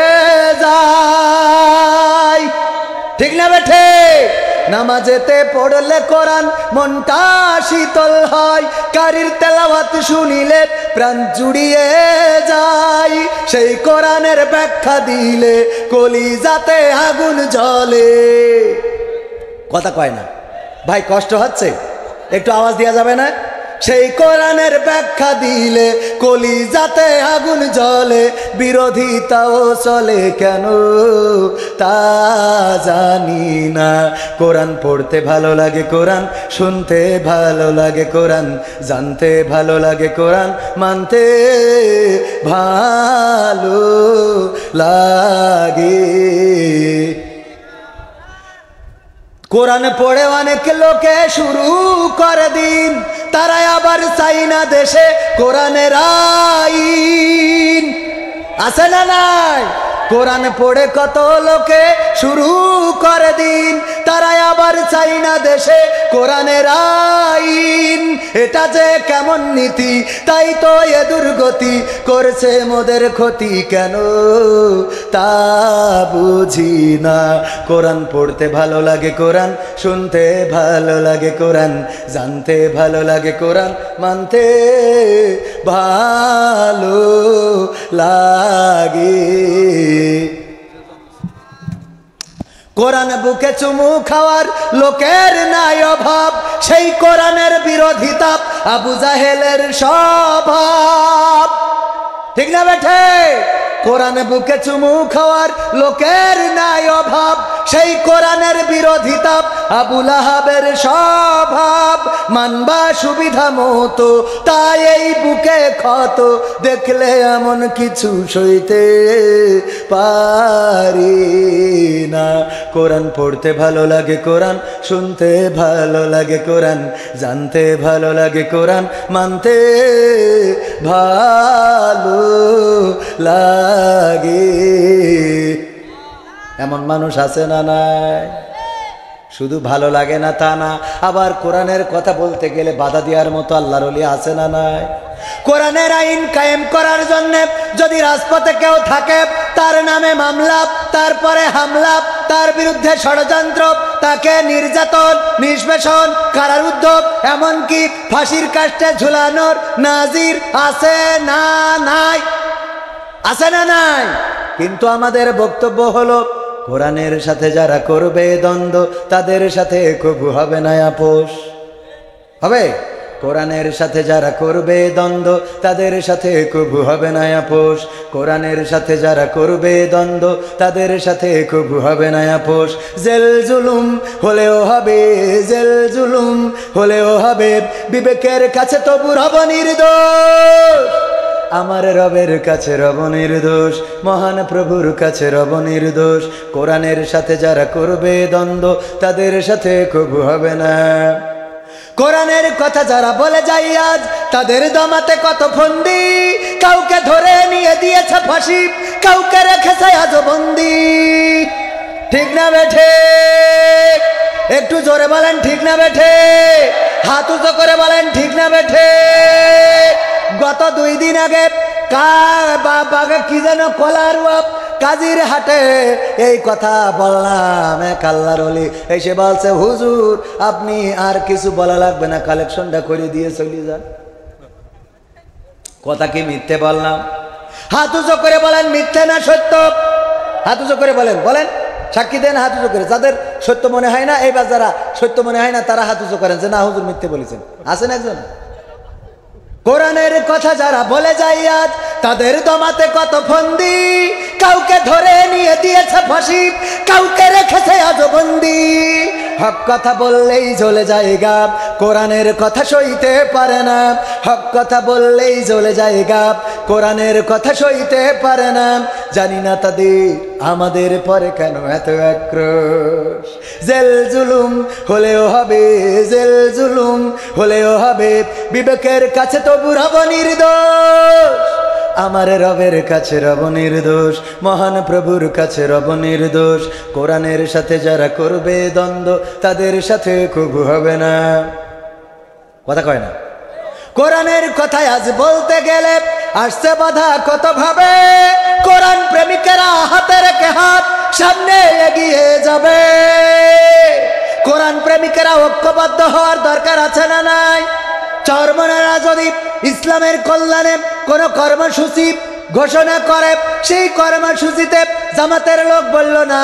যায়, ঠিক না বেঠে? নামাজেতে পড়লে কোরআন মনটা শীতল হয়, কারির তেলাওয়াত শুনিলে প্রাণ জুড়িয়ে যায়। সেই কোরআনের ব্যাখ্যা দিলে কলিজাতে আগুন জ্বলে। কথা কয় না ভাই? কষ্ট হচ্ছে? একটু আওয়াজ দেওয়া যাবে না? সেই কোরআনের ব্যাখ্যা দিলে কলিজাতে আগুন জ্বলে, বিরোধিতাও চলে কেন তা জানি না। কোরআন পড়তে ভালো লাগে, কোরআন শুনতে ভালো লাগে, কোরআন জানতে ভালো লাগে, কোরআন মানতে ভালো লাগে। কোরআন পড়ে অনেক লোকে শুরু করে দিন, তারা আবার চাই না দেশে কোরআনের আইন। আছে না নাই? কোরআন পড়ে কত লোকে শুরু করে দিন, তারা আবার চাই না দেশে কোরআনের আইন। এটা যে কেমন নীতি, তাই তো এ দুর্গতি করেছে মোদের ক্ষতি কেন তা বুঝি না। কোরআন পড়তে ভালো লাগে, কোরআন শুনতে ভালো লাগে, কোরআন জানতে ভালো লাগে, কোরআন মানতে ভালো লাগে। কোরআন বুকে চুমু খাওয়ার লোকের নাই অভাব, সেই কোরআনের বিরোধিতা আবু জাহেলের স্বভাব। ঠিক না বেঠে? কোরআন বুকে চুমু খাওয়ার লোকের নাই অভাব, সেই কোরআনের বিরোধিতা আবু লাহাবের স্বভাব। মানবা সুবিধা মতো তাই এই বুকে ক্ষত, দেখলে এমন কিছু সইতে পারি না। কোরআন পড়তে ভালো লাগে, কোরআন শুনতে ভালো লাগে, কোরআন জানতে ভালো লাগে, কোরআন মানতে ভালো লাগে। এমন মানুষ আছে না নাই? শুধু ভালো লাগে না তা না, আবার কোরআনের কথা বলতে গেলে বাধা দেওয়ার মতো আল্লাহর ওলি আছে না নাই? কোরআনের আইন কায়েম করার জন্য যদি রাজপথে কেউ থাকে, তার নামে মামলা, তারপরে হামলা, তার বিরুদ্ধে ষড়যন্ত্র, তাকে নির্যাতন, নিষ্পেষণ, কারারুদ্ধ, এমনকি ফাঁসির কাস্টে ঝুলানোর নাজির আছে না নাই? আছে না নাই? কিন্তু আমাদের বক্তব্য হলো, কোরআনের সাথে যারা করবে দ্বন্দ্ব, তাদের সাথে কবু হবে না আপোষ। হবে? কোরআনের সাথে যারা করবে দ্বন্দ্ব, তাদের সাথে কবু হবে না আপোষ। কোরআনের সাথে যারা করবে দ্বন্দ্ব, তাদের সাথে কবু হবে না আপোষ। জেল জুলুম হলেও হবে, জেল জুলুম হলেও হবে, বিবেকের কাছে তবু রব নির্দোষ। আমার রবের কাছে রব নির্দোষ, মহান প্রভুর কাছে রব নির্দোষ। কোরআনের সাথে যারা করবে দ্বন্দ্ব, তাদের সাথে কবু হবে না। কোরআনের কথা যারা বলে যায় আজ, তাদের দমাতে কত ফন্দি, কাউকে ধরে নিয়ে দিয়েছে ফাঁসি, কাউকে রেখেছে আজ বন্দি। ঠিক না বেঠে? একটু জোরে বলেন ঠিক না বেঠে? হাত উঁচু করে বলেন ঠিক না বেঠে? গত 2 দিন আগে কি যেন কলারুয়া কাজির হাটে এই কথা বললাম, এক আল্লাহর ওলি এসে বলছে, হুজুর আপনি আর কিছু বলা লাগবে না, কালেকশনটা করে দিয়ে চলে যান। কথা কি মিথ্যে বললাম? হাত উঁচু করে বলেন মিথ্যে না সত্য? হাত উঁচু করে বলেন, বলেন, সাক্ষী দেন হাত উঁচু করে। যাদের সত্য মনে হয় না, এইবার যারা সত্য মনে হয় না তারা হাত উঁচু করেন যে না হুজুর মিথ্যে বলেছেন। আছেন একজন? কোরআনের কথা যারা বলে যায় আজ, তাদের দমাতে কত ফন্দি, কাউকে ধরে নিয়ে দিয়েছে ফাঁসি, কাউকে রেখেছে আজ বন্দি। হক কথা বললেই জ্বলে যায় গা, কোরআনের কথা সইতে পারে না। হক কথা বললেই জ্বলে যায় গা, কোরআনের কথা সইতে পারে না। জানি না তাদের আমাদের পরে কেন এত আক্রোশ। জেল জুলুম হলেও হবে, জেল জুলুম হলেও হবে, বিবেকের কাছে তবু রব নির্দোষ। আমার রবের কাছে রব নির্দোষ, মহান প্রভুর কাছে রব নির্দোষ। কোরআনের সাথে যারা করবে দ্বন্দ্ব, তাদের সাথে কবু হবে না। কথা কয় না? কোরআনের কথায় আজ বলতে গেলে আসছে বাধা কত ভাবে, কোরআন প্রেমিকেরা হাতে রেখে হাত সামনে এগিয়ে যাবে। কোরআন প্রেমিকেরা ঐক্যবদ্ধ হওয়ার দরকার আছে না নাই? চরমনারা যদি ইসলামের কল্যাণে কোন কর্মসূচি ঘোষণা করে, সেই কর্মসূচিতে জামাতের লোক বলল না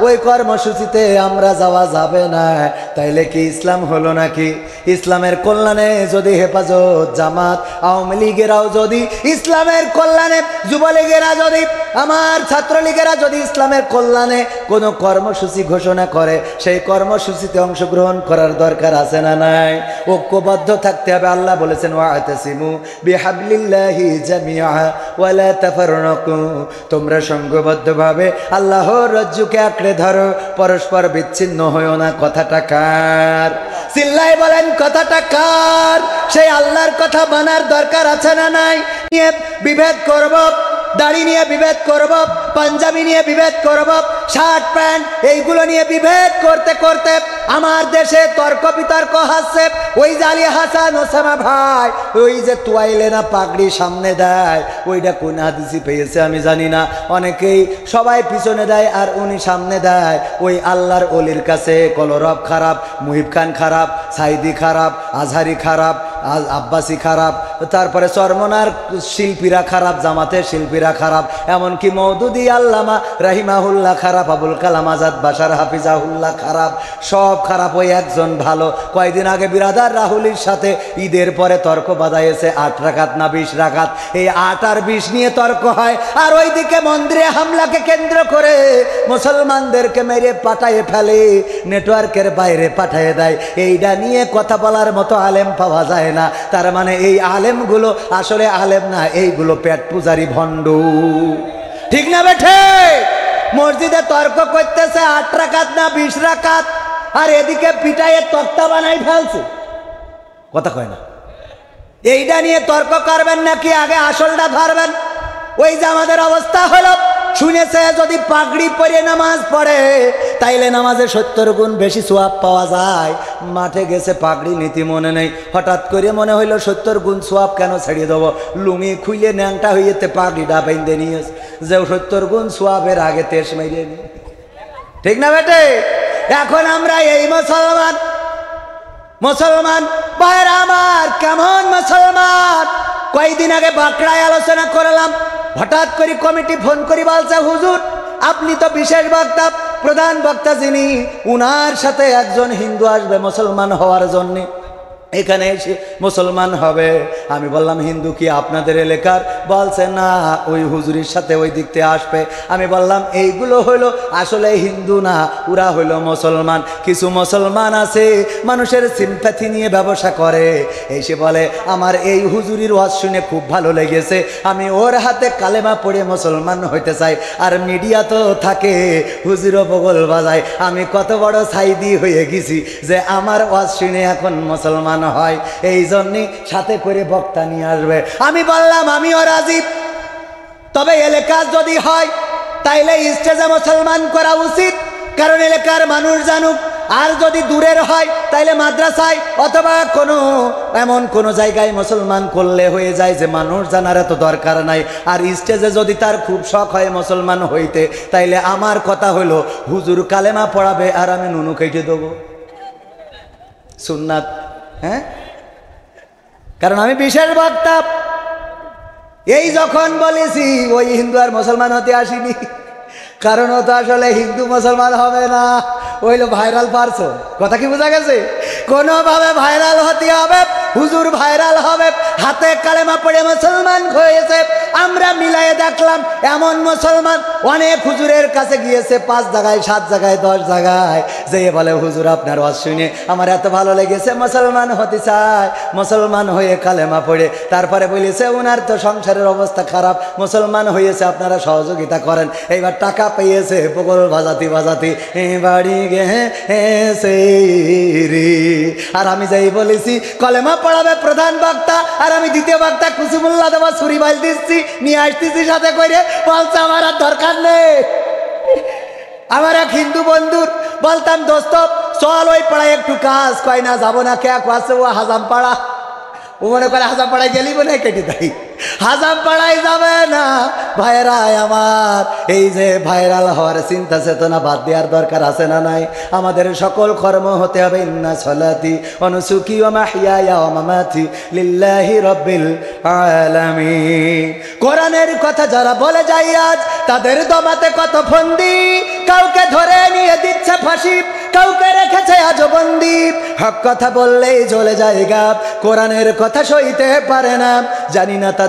ওই কর্মসূচিতে আমরা যাওয়া যাবে না, তাইলে কি ইসলাম হলো নাকি? ইসলামের কল্যাণে যদি হেফাজত, জামাত, আওয়ামী লীগেরাও যদি ইসলামের কল্যাণে, যুবলীগেরা যদি, আমার ছাত্রলীগেরা যদি ইসলামের কল্যাণে কোনো কর্মসূচি ঘোষণা করে, সেই কর্মসূচিতে অংশগ্রহণ করার দরকার আছে না নাই? ঐক্যবদ্ধ থাকতে হবে। আল্লাহ বলেছেন ওয়াতাসিমু বিহাবলিল্লাহি জামিআ ওয়ালা তাফাররাকু, তোমরা সংঘবদ্ধভাবে আল্লাহর রজ্জুকে আঁকড়ে ধরো, পরস্পর বিচ্ছিন্ন হইও না। কথাটা কার? চিল্লায় বলেন কথাটা কার? সেই আল্লাহর কথা মানার দরকার আছে না নাই? নিয়ে বিভেদ করব, দাড়ি নিয়ে বিভেদ করব, পাঞ্জাবি নিয়ে বিভেদ করব, শার্ট প্যান্ট এইগুলো নিয়ে বিভেদ করতে করতে আমার দেশে তর্ক বিতর্ক হাসছে। ওই যে আলী হাসান ওসামা ভাই, ওই যে তোয়াইলে না পাগড়ি সামনে দেয়, ওইটা কোন হাদিসে পেয়েছে আমি জানি না। অনেকেই সবাই পিছনে দেয় আর উনি সামনে দেয়। ওই আল্লাহর ওলির কাছে কলরব খারাপ, মুহিব খান খারাপ, সাইদি খারাপ, আজহারি খারাপ, আব্বাসি খারাপ, তারপরে চরমনার শিল্পীরা খারাপ, জামাতের শিল্পীরা খারাপ, এমনকি মওদুদি আল্লামা রাহিমাহুল্লাহ খারাপ, আবুল কালাম আজাদ বাশার হাফিজাহুল্লাহ খারাপ, সব খারাপ, ওই একজন ভালো। কয়েকদিন আগে বিরাদার রাহুলির সাথে ঈদের পরে তর্ক বাঁধাইছে 8 রাকাত না 20 রাকাত, এই 8 আর 20 নিয়ে তর্ক হয়। আর ওইদিকে মন্দিরে হামলাকে কেন্দ্র করে মুসলমানদেরকে মেরে পাঠায়ে ফেলে, নেটওয়ার্কের বাইরে পাঠিয়ে দেয়। এইটা নিয়ে কথা বলার মতো আলেম পাওয়া যায় না। তার মানে এই আলেমগুলো আসলে আলেম না, এইগুলো পেট পূজারি ভণ্ড। ঠিক না বেঠে? মসজিদে তর্ক করতেছে 8 রাকাত না 20 রাকাত, আর এদিকে পিটাইয়ে তক্তা বানাই ফেলছে। কথা কয় না। এইটা নিয়ে তর্ক করবেন নাকি আগে আসলটা ধরবেন? ওই যে আমাদের অবস্থা হলো, শুনেছে যদি পাগড়ি পরে নামাজ পড়ে তাইলে নামাজে 70 গুণ বেশি সোয়াব পাওয়া যায়। মাঠে গেছে, পাগড়ি নীতি মনে নেই, হঠাৎ করে মনে হইলো 70 গুণ সোয়াব কেন ছাড়িয়ে দেবো, লুঙ্গি খুইলে ন্যাংটা হইতে পাগড়িটা বেঁধে নিয়েছে যে 70 গুণ সোয়াবের আগে তেজ মেরিয়ে নি। ঠিক না বেটে? এখন আমরা এই মুসলমান ভাইরা আমার, কেমন মুসলমান? কয়েকদিন আগে বাঁকড়ায় আলোচনা করলাম, হঠাৎ করে কমিটি ফোন করি বলছে, হুজুর আপনি তো বিশেষ বক্তা, প্রধান বক্তা যিনি, উনার সাথে একজন হিন্দু আসবে মুসলমান হওয়ার জন্যে, এখানে এসে মুসলমান হবে। আমি বললাম হিন্দু কি আপনাদের এলাকার? বলছে না, ওই হুজুরির সাথে ওই দিক থেকে আসবে। আমি বললাম এইগুলো হইলো আসলে হিন্দু না, ওরা হইলো মুসলমান। কিছু মুসলমান আছে মানুষের সিম্প্যাথি নিয়ে ব্যবসা করে, এসে বলে আমার এই হুজুরির ওয়াজ শুনে খুব ভালো লেগেছে, আমি ওর হাতে কালেমা পড়ে মুসলমান হইতে চাই। আর মিডিয়া তো থাকে, হুজুরও বগল বাজায়। আমি কত বড় সাইদি হয়ে গেছি যে আমার ওয়াজ শুনে এখন মুসলমান হয়, এই জন্যই সাথে করে বক্তা নিয়ে আসবে। আমি বললাম আমিও রাজি, তবে এলাকার যদি হয় তাইলে স্টেজে মুসলমান করা উচিত, কারণ এলাকার মানুষ জানুক। আর যদি দূরের হয় তাইলে মাদ্রাসায় অথবা এমন কোনো জায়গায় মুসলমান করলে হয়ে যায় যে মানুষ জানার এত দরকার নাই। আর স্টেজে যদি তার খুব শখ হয় মুসলমান হইতে, তাইলে আমার কথা হলো হুজুর কালেমা পড়াবে আর আমি নুনু কেটে দেবো, সুন্নাত। হ্যাঁ, কারণ আমি বিশেষ বক্তা। এই যখন বলেছি ওই হিন্দু আর মুসলমান হতে আসিনি, কারণ ও তো আসলে হিন্দু মুসলমান হবে না, ওইলো ভাইরাল পারসন। কথা কি বোঝা গেছে? কোনোভাবে ভাইরাল হতে হবে, হুজুর ভাইরাল হবে, হাতে কালেমা পড়ে মুসলমান হয়েছে। আমরা মিলায়ে দেখলাম এমন মুসলমান অনেক হুজুরের কাছে গিয়েছে, 5 জায়গায় 7 জায়গায় 10 জায়গায়, যে বলে হুজুর আপনার ওয়াজ শুনে আমার এত ভালো লেগেছে, মুসলমান হতে চায়। মুসলমান হয়ে কালেমা পড়ে তারপরে বলেছে ওনার তো সংসারের অবস্থা খারাপ, মুসলমান হয়েছে, আপনারা সহযোগিতা করেন। এইবার টাকা পেয়েছে, বগল বাজাতি বাজাতি বাড়ি গেছে রে। আর আমি যাই বলেছি কলেমা পড়াবে প্রধান বক্তা, আর আমি দ্বিতীয় বক্তা কুসুমুল্লাহ দেওয়া ছুরি বাইল দিচ্ছি, নিয়ে আসতেছি সাথে করে, বলছে আমার আর দরকার নেই। আমার এক হিন্দু বন্ধুর বলতাম দোস্ত চল ওই পাড়ায় একটু কাজ, কয় না যাবো না, কে আছে ও হাজাম পাড়া, ও মনে করে হাজাম পাড়ায় গেলি মনে কেটে দেয়, হাজাম পাড়ায় যাবে না। ভাইরা আমার, এই যে ভাইরাল হওয়ার চিন্তা চেতনা বাদ দেওয়ার দরকার আছে না নাই? আমাদের সকল কর্ম হতে হবে ইন্না সলাতি ওয়া নুসুকি ওয়া মাহইয়ায়া ওয়া মামাতি লিল্লাহি রাব্বিল আলামিন। কোরআনের কথা যারা বলে যায় আজ, তাদের দমাতে কত ফন্দি, কাউকে ধরে নিয়ে দিচ্ছে ফাঁসি, কাউকে রেখেছে আজ বন্দি। হক কথা বললেই জ্বলে যায় গাব, কোরআনের কথা সইতে পারে না। জানি না তাদের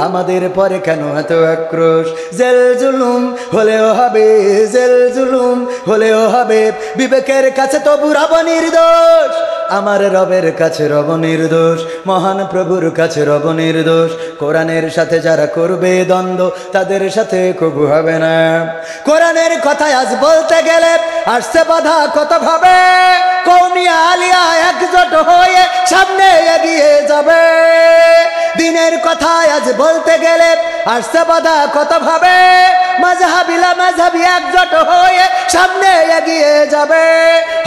আমাদের পরে কেন এত আক্রোশ। জেল জুলুম হলেও হবে, জেল জুলুম হলেও হবে, বিবেকের কাছে তবু রব নির্দোষ, আমার রবের কাছে রব নির্দোষ, মহান প্রভুর কাছে রব নির্দোষ। কোরআনের সাথে যারা করবে দ্বন্দ্ব, তাদের সাথে কবু হবে না। কোরআনের কথা আজ বলতে গেলে আসছে বাধা কত ভাবে, কওমিয়া আলিয়া একজোট হয়ে সামনে এগিয়ে যাবে। দিনের কথা আজ বলতে গেলে আসছে বাধা কত ভাবে, মাযহাবিলা মাযহাবি একজোট হয়ে সামনে এগিয়ে যাবে।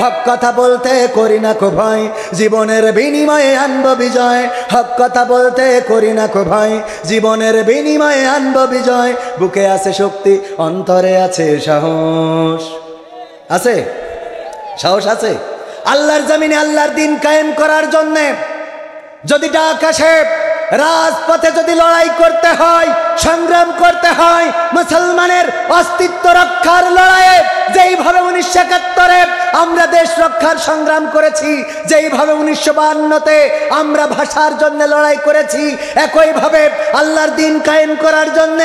হক কথা বলতে করি না কো ভয়, জীবনের বিনিময়ে আনব বিজয়। হক কথা বলতে করি না কো ভয়, জীবনের বিনিময়ে আনব বিজয়। বুকে আছে শক্তি, অন্তরে আছে সাহস। আছে সাহস আছে আল্লাহর জমিনে আল্লাহর দিন কায়েম করার জন্যে। যদি ডাক আসে রাজপথে যদি লড়াই করতে হয়, সংগ্রাম করতে হয়, মুসলমানের অস্তিত্ব রক্ষার লড়াইয়ে যেইভাবে 1971-এ আমরা দেশ রক্ষার সংগ্রাম করেছি, যেইভাবে 1952-তে আমরা ভাষার জন্য লড়াই করেছি, একইভাবে আল্লাহর দ্বীন কায়েম করার জন্য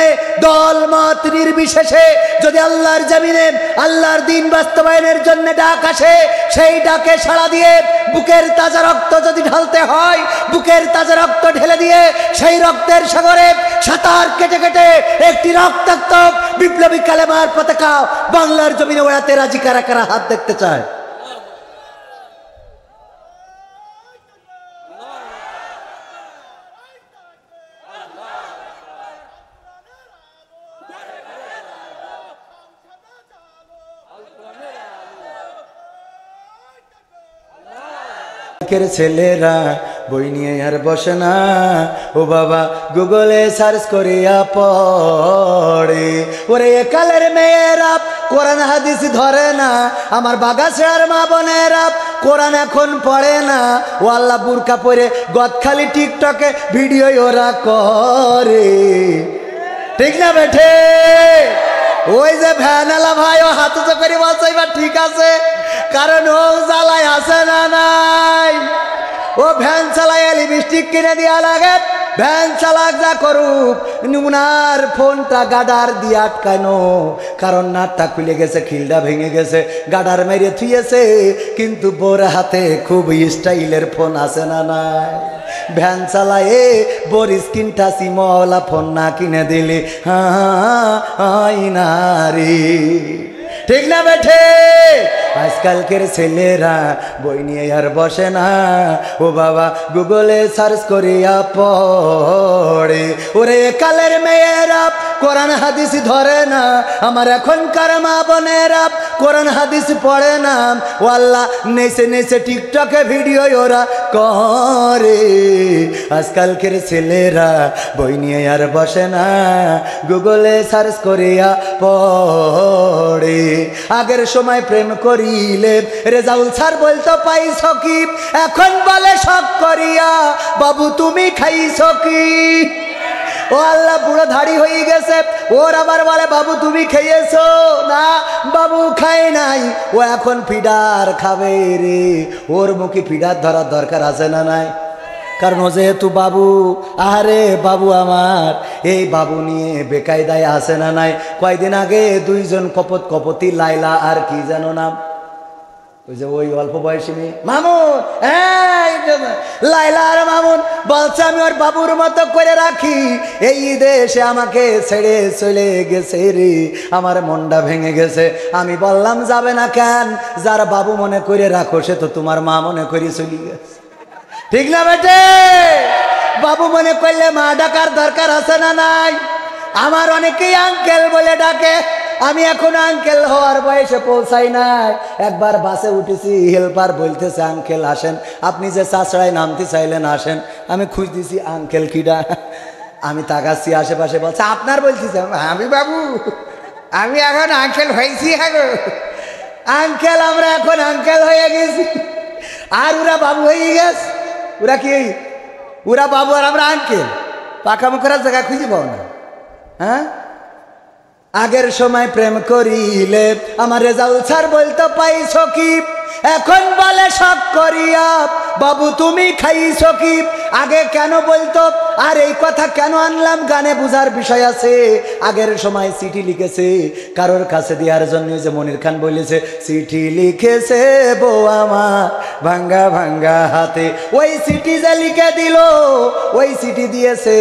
দল মত নির্বিশেষে যদি আল্লাহর জমিনে আল্লাহর দ্বীন বাস্তবায়নের জন্য ডাক আসে, সেই ডাকে সাড়া দিয়ে বুকের তাজা রক্ত যদি ঢালতে হয়, বুকের তাজা রক্ত ঢেলে দিয়ে সেই রক্তের সাগরে সাঁতার কেটে কেটে একটি রক্তাক্ত বিপ্লবী কালেমার পতাকা বাংলার জমিনে ওড়াতে রাজি কারা কারা হাত দেখতে চায়? ছেলেরা বই নিয়ে আর বসে না, ও বাবা গুগলে সার্চ করিয়া পড়ে। ওরে কালের মেয়েরা কোরআন হাদিস ধরে না, আমার বাগাছের মা বোনেরা কোরআন এখন পড়ে না। ও আল্লাহ বুরকা পরে গদখালি টিকটকে ভিডিও ওরা করে, ঠিক না বেঠে? ওই যে ভ্যানালা ভাই ও হাত উঁচু করে বলছে এবার ঠিক আছে, কারণ ও জ্বালায় আছে না নাই। ও ভ্যান চালায় লিপস্টিক কিনে দিয়া লাগে, ভ্যান চালাক যা করুক, উনার ফোনটা গাডার দিয়ে আটকানো, কারণ নাটটা খুলে গেছে, খিলটা ভেঙে গেছে, গাডার মেরে থুয়েছে, কিন্তু বোর হাতে খুব স্টাইলের ফোন আছে না নাই। ভ্যান চালায়ে বোর স্ক্রিন টাচি মওলা ফোন না কিনে দিলে হাই নারী, ঠিক না বেঠে? আজকালকের ছেলেরা বই নিয়ে আর বসে না, ও বাবা গুগলে সার্চ করিয়া পড়ে। ওরে কালের মেয়েরা কোরআন হাদিস ধরে না, আমার এখনকার মা বোনেরা কোরআন হাদিস পড়ে না। ও আল্লাহ নেচে নেচে টিকটকে ভিডিও ওরা করে। আজকালকের ছেলেরা বই নিয়ে আর বসে না, গুগলে সার্চ করিয়া পড়ে। আগের সময় প্রেম করিলে রেজাউল স্যার বলতো পাইছ কি, এখন বলে শখ করিয়া বাবু তুমি খাইছ কি। ও আল্লাহ বুড়ো ধাড়ি হয়ে গেছে, ওর আবার বলে বাবু তুমি খেয়েছো না, বাবু খাই নাই, ও এখন ফিডার খাবে রে। ওর মুখে ফিডার ধরার দরকার আছে না নাই? কারণ ও যেহেতু বাবু, আরে বাবু আমার, এই বাবু নিয়ে বেকায়দায় আসে না নাই? কয়দিন আগে দুইজন কপতি লাইলা আর কি যেন নাম, ওই যে ওই অল্প বয়সী মেয়ে মামুন, লাইলা আর মামুন বলছে আমি ওর বাবুর মতো করে রাখি, এই দেশে আমাকে ছেড়ে চলে গেছে রে, আমার মনটা ভেঙে গেছে। আমি বললাম যাবে না কেন, যার বাবু মনে করে রাখো সে তো তোমার মা মনে করে চলে গেছে, ঠিক না বেটে? বাবু মনে করলে মা ডাকার দরকার আছে না নাই? আমার অনেকেই আঙ্কেল বলে ডাকে, আমি এখন আঙ্কেল হওয়ার বয়সে পৌঁছাই নাই। একবার বাসে উঠেছি, হেল্পার বলতেছে আঙ্কেল আসেন, আপনি যে চাষড়ায় নামতে চাইলেন আসেন। আমি খুঁজতেছি আঙ্কেল কিডা, আমি তাকাচ্ছি আশেপাশে, বলছে আপনার বলতেছি। আমি বাবু, আমি এখন আঙ্কেল হয়েছি। হ্যাঁ আঙ্কেল, আমরা এখন আঙ্কেল হয়ে গেছি, আর ওরা বাবু হয়ে গেছে। ওরা কি, ওরা বাবু আর আমরা আঙ্কেল, পাকা মুখের জায়গা খুঁজে পাও না। হ্যাঁ, আগের সময় প্রেম করিলে আমার রেজাউল স্যার বলতো পাইছ কি, এখন বলে শখ করিয়া বাবু তুমি খাইছ কি। আগে কেন বলতো, আর এই কথা কেন আনলাম, গানে বুঝার বিষয় আছে। আগের সময় চিঠি লিখেছে কারোর কাছে দেওয়ার জন্য, যে মনির খান বলেছে চিঠি লিখেছে বউ আমার ভাঙ্গা ভাঙ্গা হাতে, ওই চিঠি যে লিখে দিল, ওই চিঠি দিয়েছে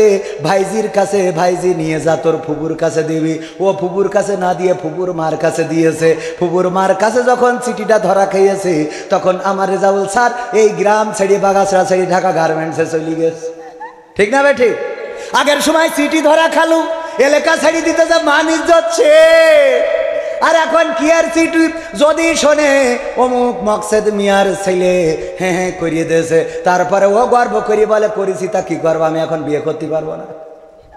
ভাইজির কাছে, ভাইজি নিয়ে যা তোর ফুবুর কাছে দিবি। ও ফুবুর কাছে না দিয়ে ফুবুর মার কাছে দিয়েছে। ফুবুর মার কাছে যখন চিঠিটা ধরা খেয়েছে, তখন আমার রেজাউল স্যার এই গ্রাম ছেড়ে বাগাছড়া ছেড়ে ঢাকা গার্মেন্টসে চলে গেছে, ঠিক না বেঠি? আগের সময় চিঠি ধরা খালু, এলাকা ছেড়ে দিতে যে মান ইজ্জত ছে। আর এখন কি আর চিঠি যদি শোনে অমুক মকসেদ মিয়ার ছেলে হ্যাঁ হ্যাঁ করিয়ে দিয়েছে, তারপরে ও গর্ব করি বলে করেছি, তা কি করবো, আমি এখন বিয়ে করতে পারবো না,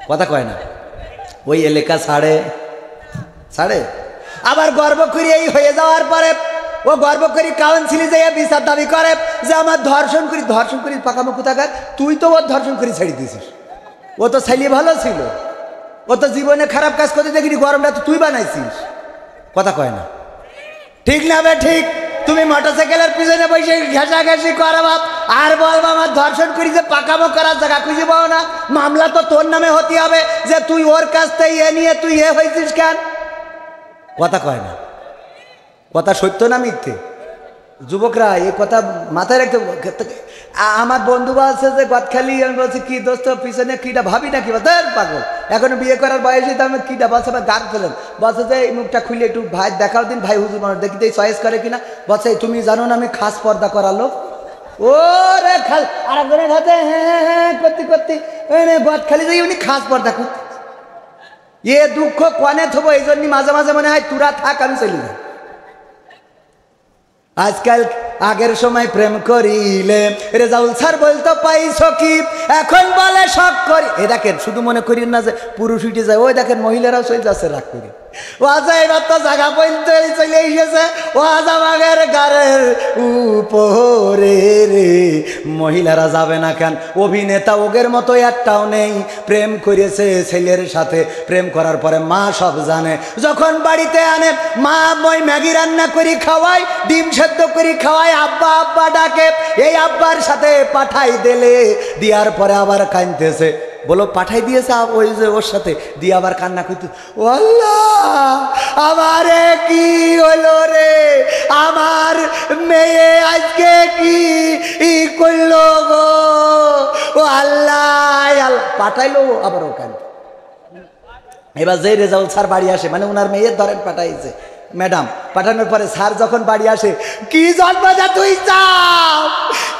কথা কয় না। ওই এলাকা ছাড়ে ছাড়ে, আবার গর্ব করি এই হয়ে যাওয়ার পরে ও গর্ব করি কাউন্সিলে যাইয়া বিচার দাবি করে যে আমার ধর্ষণ করি পাকামো কোথাকার, তুই তো ওর ধর্ষণ করি ছেড়ে দিয়েছিস। ও তো ছেলে ভালো ছিল, ও তো জীবনে খারাপ কাজ করতে দেখিনি, গরমটা তো তুই বানাইছিস। কথা কয় না, ঠিক না বে ঠিক? তুমি মোটরসাইকেলের পিছনে বসে ঘেঁষাঘেঁষি করা বাপ, আর বলবো আমার ধর্ষণ করি যে পাকামো করার জায়গা খুঁজে পাও না। মামলা তো তোর নামে হতে হবে যে তুই ওর কাছ থেকে এ নিয়ে তুই এ হয়েছিস কেন? কথা কয় না, কথা সত্য না মিথ্যে? যুবকরা এই কথা মাথায় রাখতে। আমার বন্ধু বলছে যে গদখালি, আমি বলছি কি দোস্ত পিছনে কিটা ভাবি নাকি? পাগল, এখন বিয়ে করার বয়সে তো আমি কিটা বলছে গান ফেলেন, বলছে যে এই মুখটা খুলে একটু ভাই দেখাও দিন, ভাই হুজুর মানুষ দেখি চয়েস করে কিনা। বলছে তুমি জানো না আমি খাস পর্দা করালো। ও রে খাল আরেকজনের হাতে হ্যাঁ হ্যাঁ করতে করতে গদখালি যাই উনি খাস পর্দা করতে। এ দুঃখ কনে থবো, এই জন্য মাঝে মাঝে মনে হয় তুরা থাক আমি চলি না। আজকাল আগের সময় প্রেম করিলে রেজাউল স্যার বলতো পাইছো কি, এখন বলে শখ করি। এ দেখেন শুধু মনে করি না যে পুরুষ উঠে যায়, ওই দেখেন মহিলারাও চলে যাচ্ছে রাগ করি। ওয়াজা এবার তো জায়গা পর্যন্ত চলে এসেছে, ওয়াজা বাগের গাড়ের উপরে রে। মহিলারা যাবে না কেন? অভিনেতা ওগের মতো একটাও নেই, প্রেম করেছে ছেলের সাথে, প্রেম করার পরে মা সব জানে। যখন বাড়িতে আনে মা মই ম্যাগি রান্না করি খাওয়াই, ডিম সেদ্ধ করি খাওয়াই, আব্বা আব্বা ডাকে, এই আব্বার সাথে পাঠাই দিলে, দেওয়ার পরে আবার কাঁদতেছে। বলো পাঠাই দিয়েছে ওই যে ওর সাথে দিয়ে আবার কান্না করতে, ও আল্লাহ আমারে কি হলো রে, আমার মেয়ে আজকে কি করলো গো, ও আল্লাহ আল্লাহ পাঠাইলো আবার ও কান্দ। এবার যে রেজাউল স্যার বাড়ি আসে, মানে ওনার মেয়ের ধরেন পাঠাইছে ম্যাডাম, পাঠানোর পরে স্যার যখন বাড়ি আসে, কি জন্মদা তুই চাও,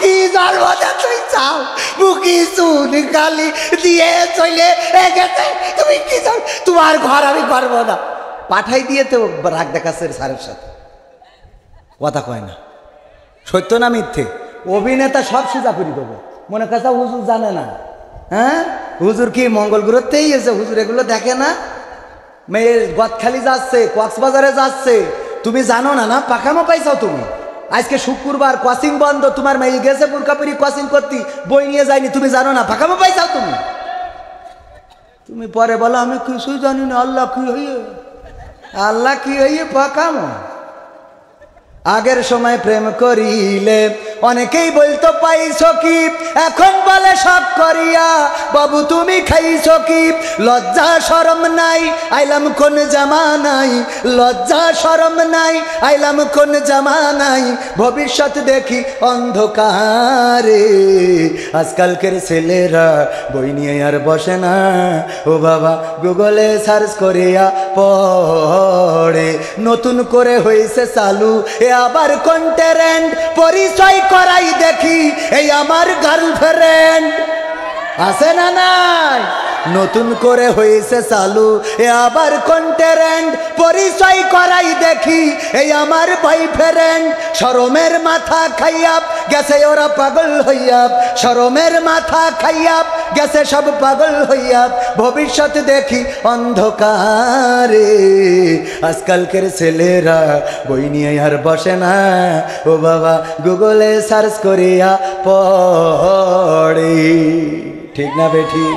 কি জন্মদা তুই চাও, বুকি চুন গালি দিয়ে চলে গেছে, তুমি কি চাও, তোমার ঘর আমি করবো না। পাঠাই দিয়ে তো রাগ দেখাচ্ছে স্যারের সাথে। কথা কয় না, সত্য না মিথ্যে? অভিনেতা সব সোজা করে দেবো, মনে কথা হুজুর জানে না। হ্যাঁ হুজুর কি মঙ্গল গ্রহতেই এসে, হুজুর এগুলো দেখে না? মেয়ে গদখালি যাচ্ছে, কক্সবাজারে যাচ্ছে, তুমি জানো না? না পাকামো পাইছাও তুমি। আজকে শুক্রবার, কোচিং বন্ধ, তোমার মেয়ে গেছে বুরকাপুরি কোচিং করতে, বই নিয়ে যায়নি, তুমি জানো না? পাকামো পাইছাও তুমি। তুমি পরে বলো আমি কিছুই জানি না, আল্লাহ কি হইয়ে, আল্লাহ কি হইয়ে পাকামো। আগের সময় প্রেম করিলে অনেকেই বলতো পাইছো কি, এখন বলে সব করিয়া বাবু তুমি খাইছো কি। লজ্জা শরম নাই, আইলাম কোন জামানাই, লজ্জা শরম নাই, আইলাম কোন জামানাই, ভবিষ্যৎ দেখি অন্ধকারে। আজকালকের ছেলেরা বই নিয়ে আর বসে না, ও বাবা গুগলে সার্চ করিয়া পড়ে। নতুন করে হয়েছে চালু এ আবার কন্টেন্ট, পরিচয় করাই দেখি এই আমার গার্লফ্রেন্ড, আছে না নাই? নতুন করে হয়েছে চালু এ আবার কন্টেন্ট, পরিচয় করাই দেখি এই আমার বয়ফ্রেন্ড। শরমের মাথা খাইয়া গেছে ওরা পাগল হইয়া, শরমের মাথা খাইয়া গেছে সব পাগল হইয়া, ভবিষ্যৎ দেখি অন্ধকারে। আজকালকের ছেলেরা বই নিয়ে আর বসে না, ও বাবা গুগলে সার্চ করিয়া পড়ে। ঠিক না বেঠি?